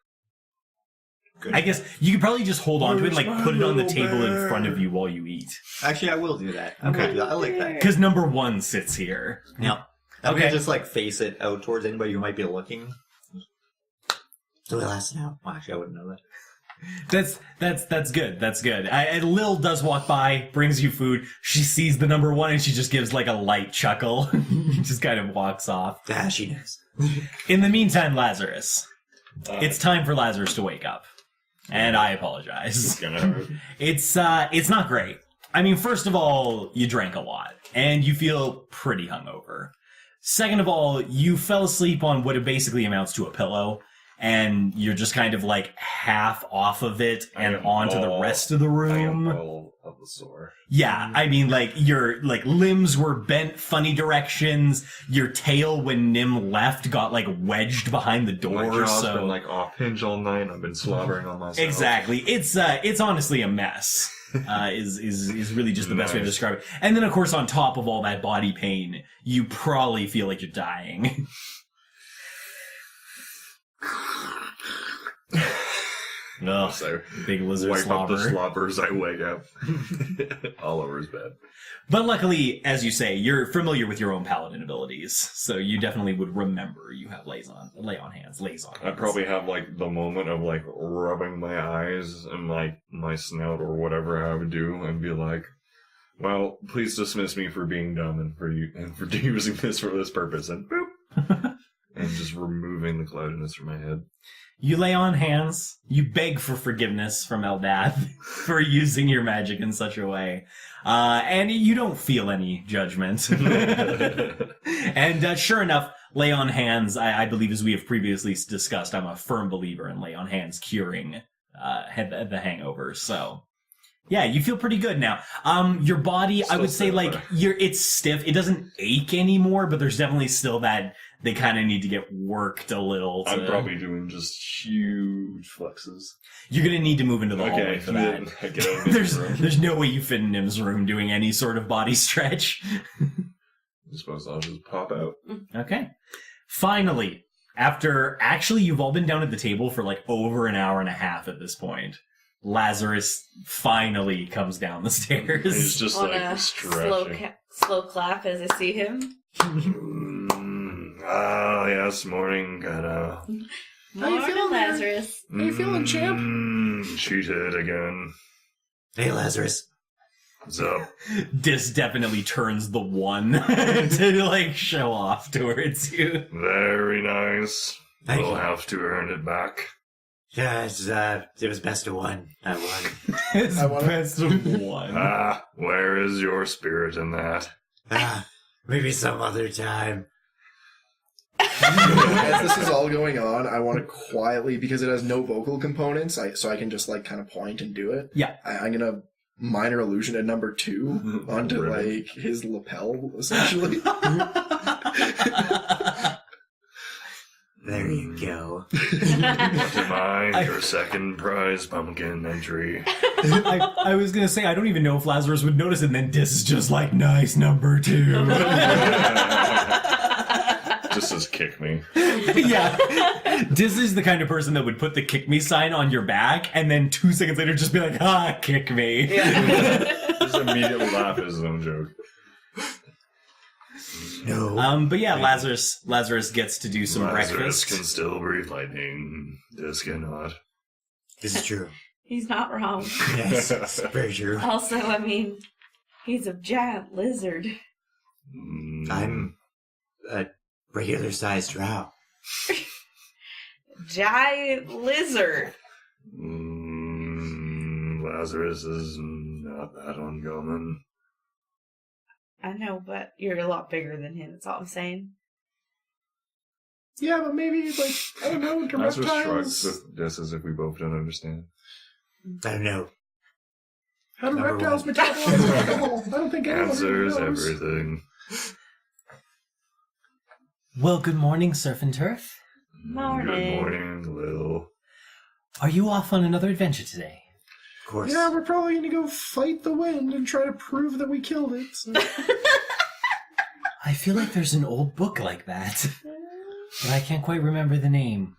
Good. I guess you could probably just hold on to it and like Where's put it on the my table in little front of you while you eat. Actually, I will do that. I'm going to do that. I like that. Because number 1 sits here. Yeah. I'm Okay. going to just like face it out towards anybody who might be looking. So it lasts an hour. Well, actually, I wouldn't know that. That's good. That's good. And Lil does walk by, brings you food. She sees the number 1 and she just gives like a light chuckle. Just kind of walks off. Ah, she knows. In the meantime, Lazarus. It's time for Lazarus to wake up. And I apologize. It's not great. I mean, first of all, you drank a lot and you feel pretty hungover. Second of all, you fell asleep on what it basically amounts to a pillow. And you're just kind of like half off of it and onto the rest of the I am room. all of the sore. Yeah, I mean, like, your, like, limbs were bent funny directions. Your tail, when Nim left, got, like, wedged behind the door, My jaw's so... been like off hinge all night. I've been slobbering on myself. Exactly. It's honestly a mess. Is really just the best way to Nice. describe it. And then, of course, on top of all that body pain, you probably feel like you're dying. Ugh, So big lizard wipe up the slobber. slobber as I wake up. All over his bed. But luckily, as you say, you're familiar with your own paladin abilities, so you definitely would remember you have lay on hands. I probably have like the moment of like rubbing my eyes and like my snout or whatever I would do and be like, well, please dismiss me for being dumb and for using this for this purpose and boop. And just removing the cloudiness from my head. You lay on hands. You beg for forgiveness from Eldath for using your magic in such a way. And you don't feel any judgment. And sure enough, lay on hands, I believe as we have previously discussed, I'm a firm believer in lay on hands curing the hangover. So, yeah, you feel pretty good now. Your body, I Still would say, stiff, like, but- it's stiff. It doesn't ache anymore, but there's definitely still that they kind of need to get worked a little. I'm probably doing just huge flexes. You're gonna need to move into the hallway Okay, for that. I get out of this room. There's no way you fit in Nim's room doing any sort of body stretch. I suppose I'll just pop out. Okay. Finally, after actually you've all been down at the table for like over an hour and a half at this point, Lazarus finally comes down the He's stairs. just On like a stretching. slow clap as I see him. Yes, morning, Kenna. How you Morning, feeling there? Lazarus. How you feeling, champ? Cheated again. Hey, Lazarus. What's up? Dis definitely turns the 1 to like show off towards you. Very nice. Thank we'll you. have to earn it back. Yeah, it was best of 1. I won. It's I wanna- best of 1. Where is your spirit in that? Maybe some other time. As this is all going on, I want to quietly, because it has no vocal components, so I can just like kind of point and do it. Yeah. I'm gonna minor illusion at number 2 onto Ribbon. like his lapel, essentially. There you go. To mind your second prize pumpkin entry. I was gonna say I don't even know if Lazarus would notice, and then Dis is just like, nice number 2. Just says kick me. Yeah. Dis is the kind of person that would put the kick me sign on your back and then 2 seconds later just be like, kick me. Just immediately laugh at his own joke. No. But yeah, Lazarus gets to do some Lazarus breakfast. can still breathe lightning. This cannot. This is true. He's not wrong. Yes, it's very true. Also, I mean, he's a giant lizard. I'm a regular sized drow. Giant lizard. Lazarus is not that uncommon. I know, but you're a lot bigger than him. That's all I'm saying. Yeah, but maybe, like, I don't know, the Lazarus shrugs reptiles... with this as if we both don't understand. I don't know. How do Number reptiles one. metabolize alcohol? I don't think anyone really Answers knows. everything. Well, good morning, Surf and Turf. Morning. Good morning, Lil. Are you off on another adventure today? Of course. Yeah, we're probably going to go fight the wind and try to prove that we killed it. I feel like there's an old book like that, but I can't quite remember the name.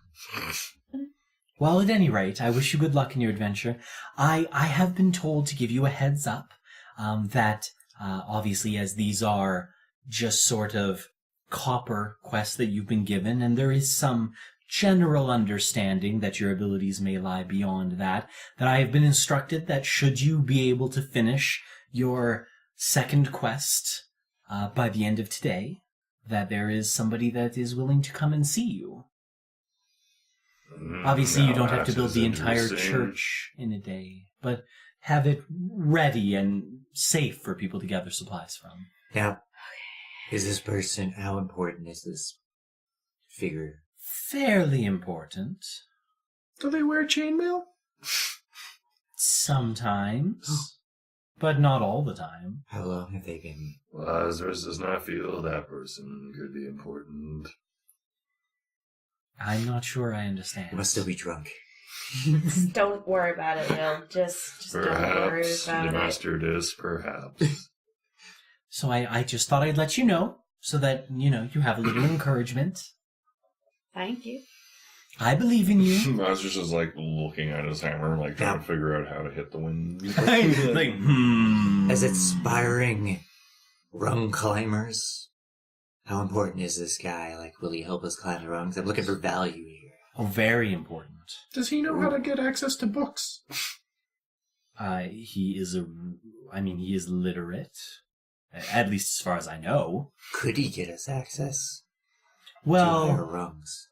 Well, at any rate, I wish you good luck in your adventure. I have been told to give you a heads up that obviously as these are just sort of copper quests that you've been given, and there is some general understanding that your abilities may lie beyond that I have been instructed that should you be able to finish your second quest by the end of today, that there is somebody that is willing to come and see you. Obviously, you Now don't have to that build is the entire interesting. church in a day, but have it ready and safe for people to gather supplies from. Now, is this person, how important is this figure? Fairly important. Do they wear chainmail? Sometimes, but not all the time. How long have they been? Lazarus does not feel that person could be important. I'm not sure I They understand. must still be drunk. Just don't worry about it, Will. Just don't worry Perhaps the about it. master dis, perhaps. So I just thought I'd let you know, so that, you have a little encouragement. Thank you. I believe in you. Lazarus is like looking at his hammer, like trying to figure out how to hit the wind. As aspiring rung climbers, how important is this guy? Like, will he help us climb the rungs? I'm looking for value here. Oh, very important. Does he know how to get access to books? He is he is literate. At least as far as I know. Could he get us access to higher Well, rungs?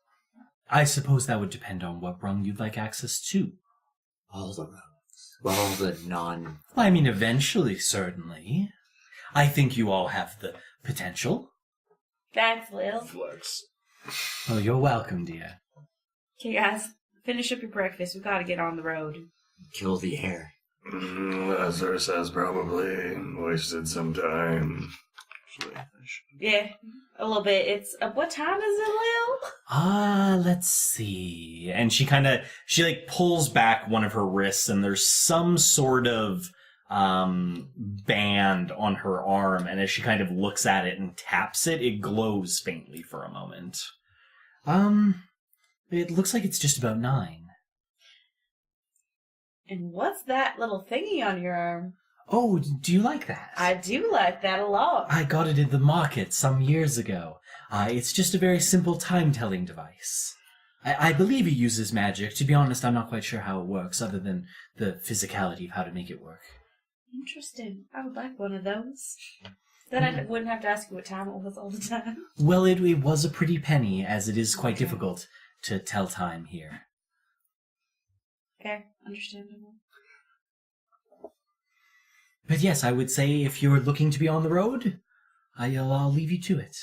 I suppose that would depend on what rung you'd like access to. All the rungs. Well, all the non... Well, eventually, certainly. I think you all have the potential. Thanks, Will. Flex. Oh, you're welcome, dear. Okay, guys, finish up your breakfast. We've got to get on the road. kill the air. Lazarus has probably wasted some time. Yeah, a little bit. It's what time is it, Lil? Let's see. And she pulls back one of her wrists, and there's some sort of band on her arm, and as she kind of looks at it and taps it, it glows faintly for a moment. It looks like it's just about 9. And what's that little thingy on your arm? Oh, do you like that? I do like that a lot. I got it in the market some years ago. It's just a very simple time-telling device. I believe it uses magic. To be honest, I'm not quite sure how it works, other than the physicality of how to make it work. Interesting. I would like one of those. Then I wouldn't have to ask you what time it was all the time. Well, it was a pretty penny, as it is quite difficult to tell time here. Okay, understandable. But yes, I would say if you're looking to be on the road, I'll leave you to it.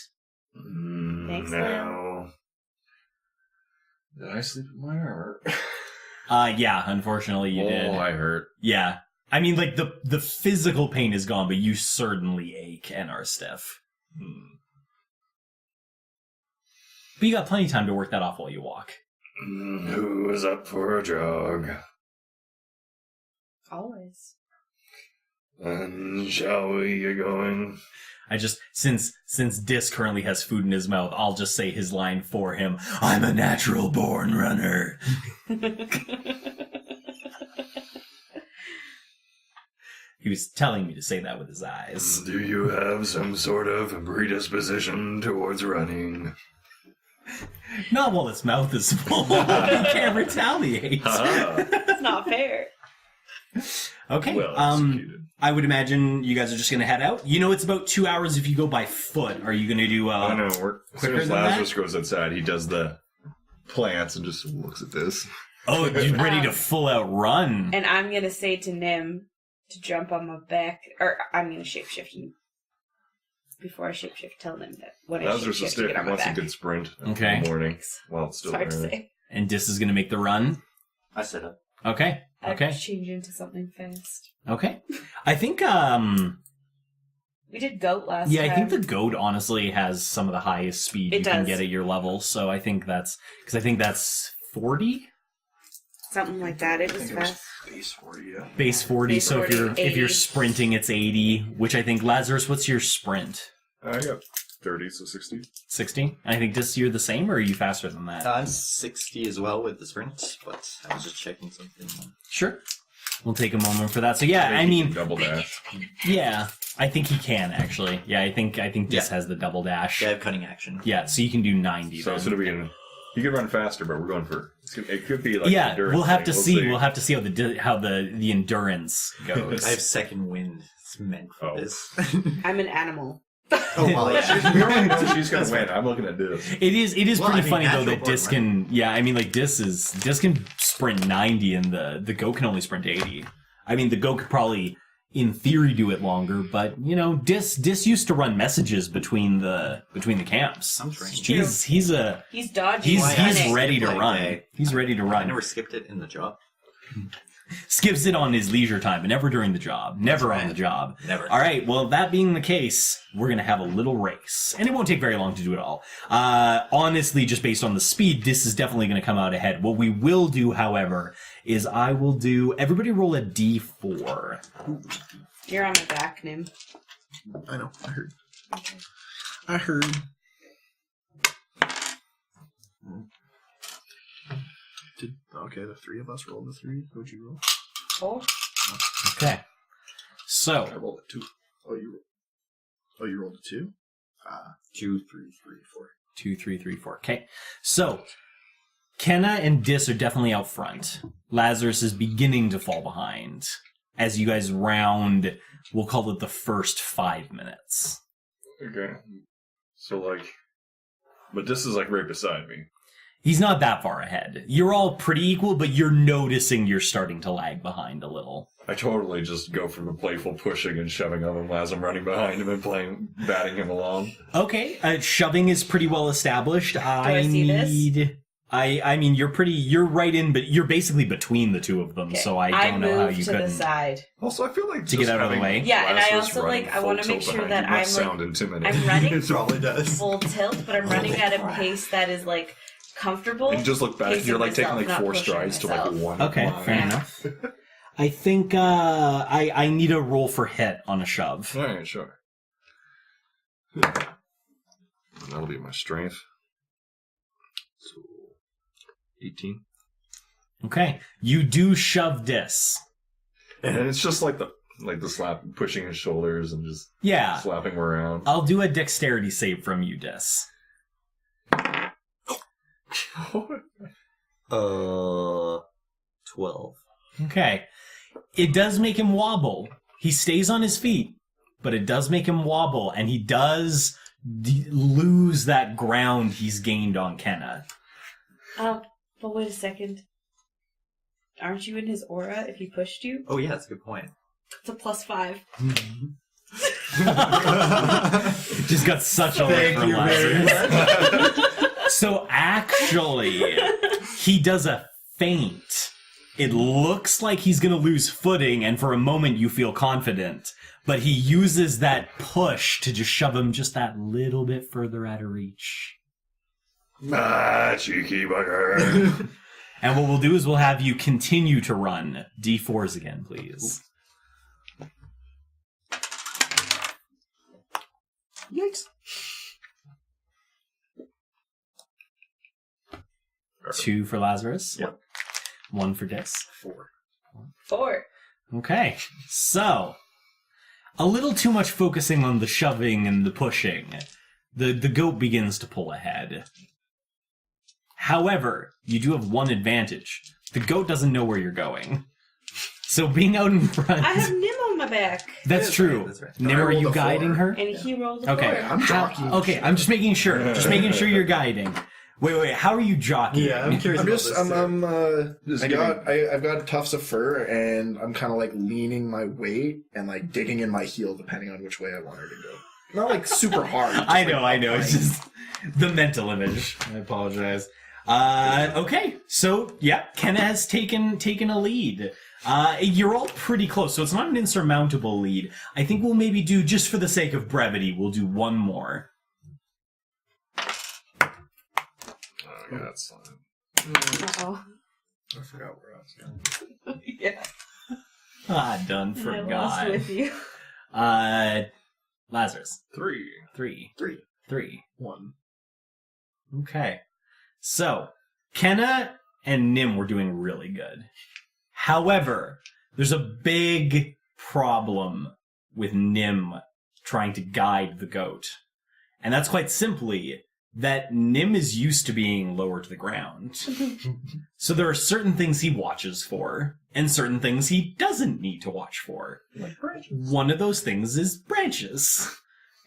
Thanks, Now, Did I sleep in my armor? Yeah, unfortunately you did. Oh, I hurt. Yeah. I mean, like, the physical pain is gone, but you certainly ache and are stiff. But you got plenty of time to work that off while you walk. who is up for a jog? Always. And shall we get going? I just, since Dis currently has food in his mouth, I'll just say his line for him. I'm a natural born runner. He was telling me to say that with his eyes. Do you have some sort of predisposition towards running? Not while his mouth is full. He can't retaliate. It's not fair. Okay. Well executed. I would imagine you guys are just going to head out. It's about 2 hours if you go by foot. Are you going to do... I know. As soon quicker as than Lazarus that? goes outside, he does the plants and just looks at this. Oh, you're ready to full out run. And I'm going to say to Nim to jump on my back, or I'm going to shapeshift and before I shapeshift, telling him that when I Lazarus is shapeshift to stiff. get He on my wants a back. good sprint Okay. in the morning Thanks. while it's still It's hard to early. say. And Dis is going to make the run. I set up. Okay. I'd Okay. change into something fast. Okay. I think, We did goat last yeah, time. I think the goat honestly has some of the highest speed It you can does. get at your level. So I think that's 40 Something like that. It was fast. Base 40, yeah. base 40. Base So 40, if you're 80. sprinting, it's 80. Which I think Lazarus, what's your sprint? I got 30, so 60. 60. And I think Dis, you're the same, or are you faster than that? I'm 60 as well with the sprint, but I was just checking something. Sure. We'll take a moment for that. So yeah, I mean, Double dash. yeah, I think he can actually. Yeah, I think Dis has the double dash. Yeah, I have cutting action. Yeah, so you can do 90. So then. instead of being... You could run faster, but we're going for... It could be like Yeah, endurance we'll have thing. to We'll see. We'll have to see how the endurance goes. I have second wind. It's meant for Oh. this. I'm an animal. Oh, well, yeah. We already know she's going to win. I'm looking at this. It is Well, pretty I mean, funny though natural that born, Dis right? can. Yeah, I mean like Dis can sprint 90 and the goat can only sprint 80. I mean the goat could probably in theory do it longer, but you know Dis used to run messages between the camps. I'm trained. He's He's dodgy. he's running. ready to Like, run. hey, He's ready to I run. never skipped it in the job. Skips it on his leisure time, but never during the job. Never That's on right. the job. Never. All right. Well, that being the case, we're gonna have a little race, and it won't take very long to do it all. Honestly, just based on the speed, this is definitely gonna come out ahead. What we will do, however, is I will do everybody roll a d4. You're on my back, Nim. I know. I heard. Okay, the three of us rolled the three. What'd you roll? 4. Okay. I So rolled a 2. You rolled a 2? 2, 3, 3, 4. 2, 3, 3, 4. Okay. So Kenna and Dis are definitely out front. Lazarus is beginning to fall behind as you guys round. We'll call it the first 5 minutes. Okay. So, like... But this is, like, right beside me. He's not that far ahead. You're all pretty equal, but you're noticing you're starting to lag behind a little. I totally just go for the playful pushing and shoving of him as I'm running behind him and batting him along. Okay, shoving is pretty well established. I see this? I mean, you're right in, but you're basically between the two of them, Okay. so I don't know how you to couldn't. the side. Also, I feel like To get out of the way? Yeah, and I Lazarus also, running like, I wanna full make tilt sure behind that you must I'm, like, sound intimidating. I'm running It probably does. full tilt, but I'm running at a pace that is like comfortable. And just look back, pacing you're like taking myself, like not 4 pushing strides to myself. like 1. Okay, line. fair enough. I think I need a roll for hit on a shove. Alright, sure. That'll be my strength. So, 18. Okay, you do shove Dis. And it's just like the slap, pushing his shoulders and just Yeah, slapping him around. I'll do a dexterity save from you, Dis. 12. Okay. It does make him wobble. He stays on his feet, but it does make him wobble, and he does lose that ground he's gained on Kenna. But wait a second. Aren't you in his aura if he pushed you? Oh, yeah, that's a good point. It's a +5. Just got such a lift from Lazarus. So actually, he does a feint. It looks like he's going to lose footing, and for a moment you feel confident. But he uses that push to just shove him just that little bit further out of reach. Cheeky bugger. And what we'll do is we'll have you continue to run. D4s again, please. Yikes. 2 for Lazarus. Yep. 1 for Dis. 4. 4. Okay, so a little too much focusing on the shoving and the pushing. The goat begins to pull ahead. However, you do have one advantage. The goat doesn't know where you're going. So being out in front... I have Nim on my back. That's true. That's right. Nim, I are rolled you a 4. guiding her? And he rolled a 4. Okay. I'm jockeying. Okay, I'm just making sure. Just making sure you're guiding. Wait, how are you jockeying? Yeah, I'm curious I'm about just, this, I'm, too. I've got tufts of fur, and I'm kind of like leaning my weight and like digging in my heel, depending on which way I want her to go. Not like super hard. just I like know. It's upright. just the mental image. I apologize. Okay, so yeah, Kenna has taken a lead. You're all pretty close, so it's not an insurmountable lead. I think we'll maybe do, just for the sake of brevity, we'll do one more. Oh, yeah, that's fine. Uh-oh. I forgot where I was going. Yeah. Done I forgot. lost with you. Lazarus. 3. 3. 1. Okay. So, Kenna and Nim were doing really good. However, there's a big problem with Nim trying to guide the goat. And that's quite simply that Nim is used to being lower to the ground. So there are certain things he watches for, and certain things he doesn't need to watch for. Like branches. One of those things is branches.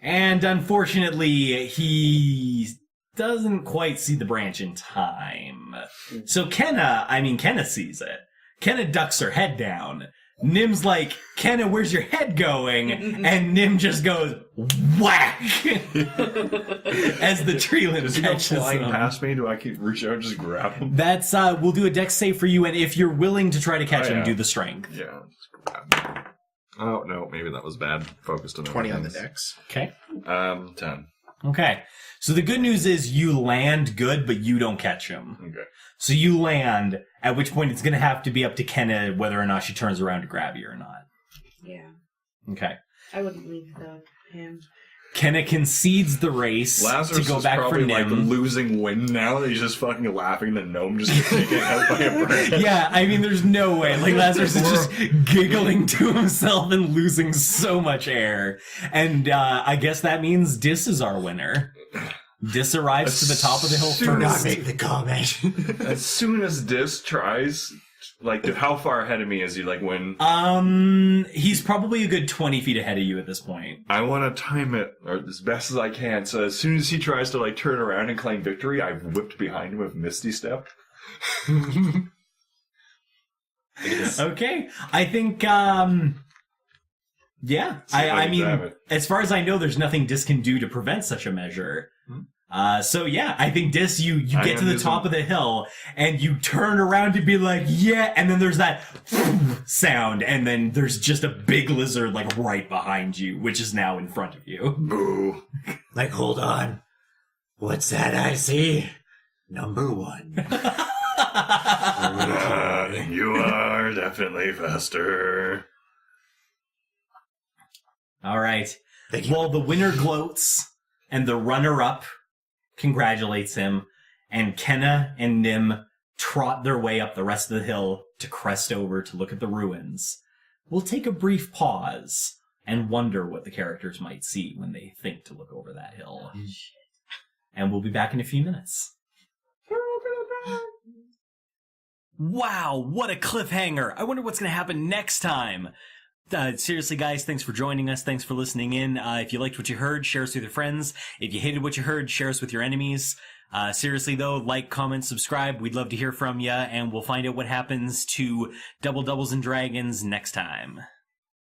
And unfortunately, he doesn't quite see the branch in time. So Kenna sees it. Kenna ducks her head down. Nim's like, Kenna, where's your head going? And Nim just goes, whack! As the tree limb Does he go catches flying him. past me? Do I keep reach out and just grab him? That's, we'll do a dex save for you, and if you're willing to try to catch Oh, him, yeah. do the strength. Yeah, just grab him. Oh, no, maybe that was bad. Focused on 20 on the things. dex. Okay. 10. Okay. So the good news is you land good, but you don't catch him. Okay. So you land, at which point it's going to have to be up to Kenna whether or not she turns around to grab you or not. Yeah. Okay. I wouldn't leave him. Kenna concedes the race Lazarus to go is back for probably like Nim. losing wind now. He's just fucking laughing. The gnome just gets taken out by a branch. Yeah, I mean, there's no way. Like, Lazarus is just giggling to himself and losing so much air. And I guess that means Dis is our winner. Dis arrives to the top of the hill Soon first. as- Make the comment. As soon as Dis tries, like, how far ahead of me is he? Like, when He's probably a good 20 feet ahead of you at this point. I want to time it or as best as I can. So as soon as he tries to like turn around and claim victory, I've whipped behind him with Misty Step. Okay. I think, yeah. I Damn mean, it. as far as I know, there's nothing Dis can do to prevent such a measure. So yeah, I think Dis, you I get to am the using- top of the hill and you turn around to be like, yeah, and then there's that sound, and then there's just a big lizard like right behind you, which is now in front of you. Boo. Like, hold on. What's that I see? Number 1. You are definitely faster. All right. Thank you. Well, the winner gloats, and the runner-up congratulates him, and Kenna and Nim trot their way up the rest of the hill to crest over to look at the ruins. We'll take a brief pause and wonder what the characters might see when they think to look over that hill. And we'll be back in a few minutes. Wow, what a cliffhanger! I wonder what's going to happen next time. Seriously, guys, thanks for joining us. Thanks for listening in. If you liked what you heard, share us with your friends. If you hated what you heard, share us with your enemies. Seriously, though, like, comment, subscribe. We'd love to hear from you, and we'll find out what happens to Double Doubles and Dragons next time.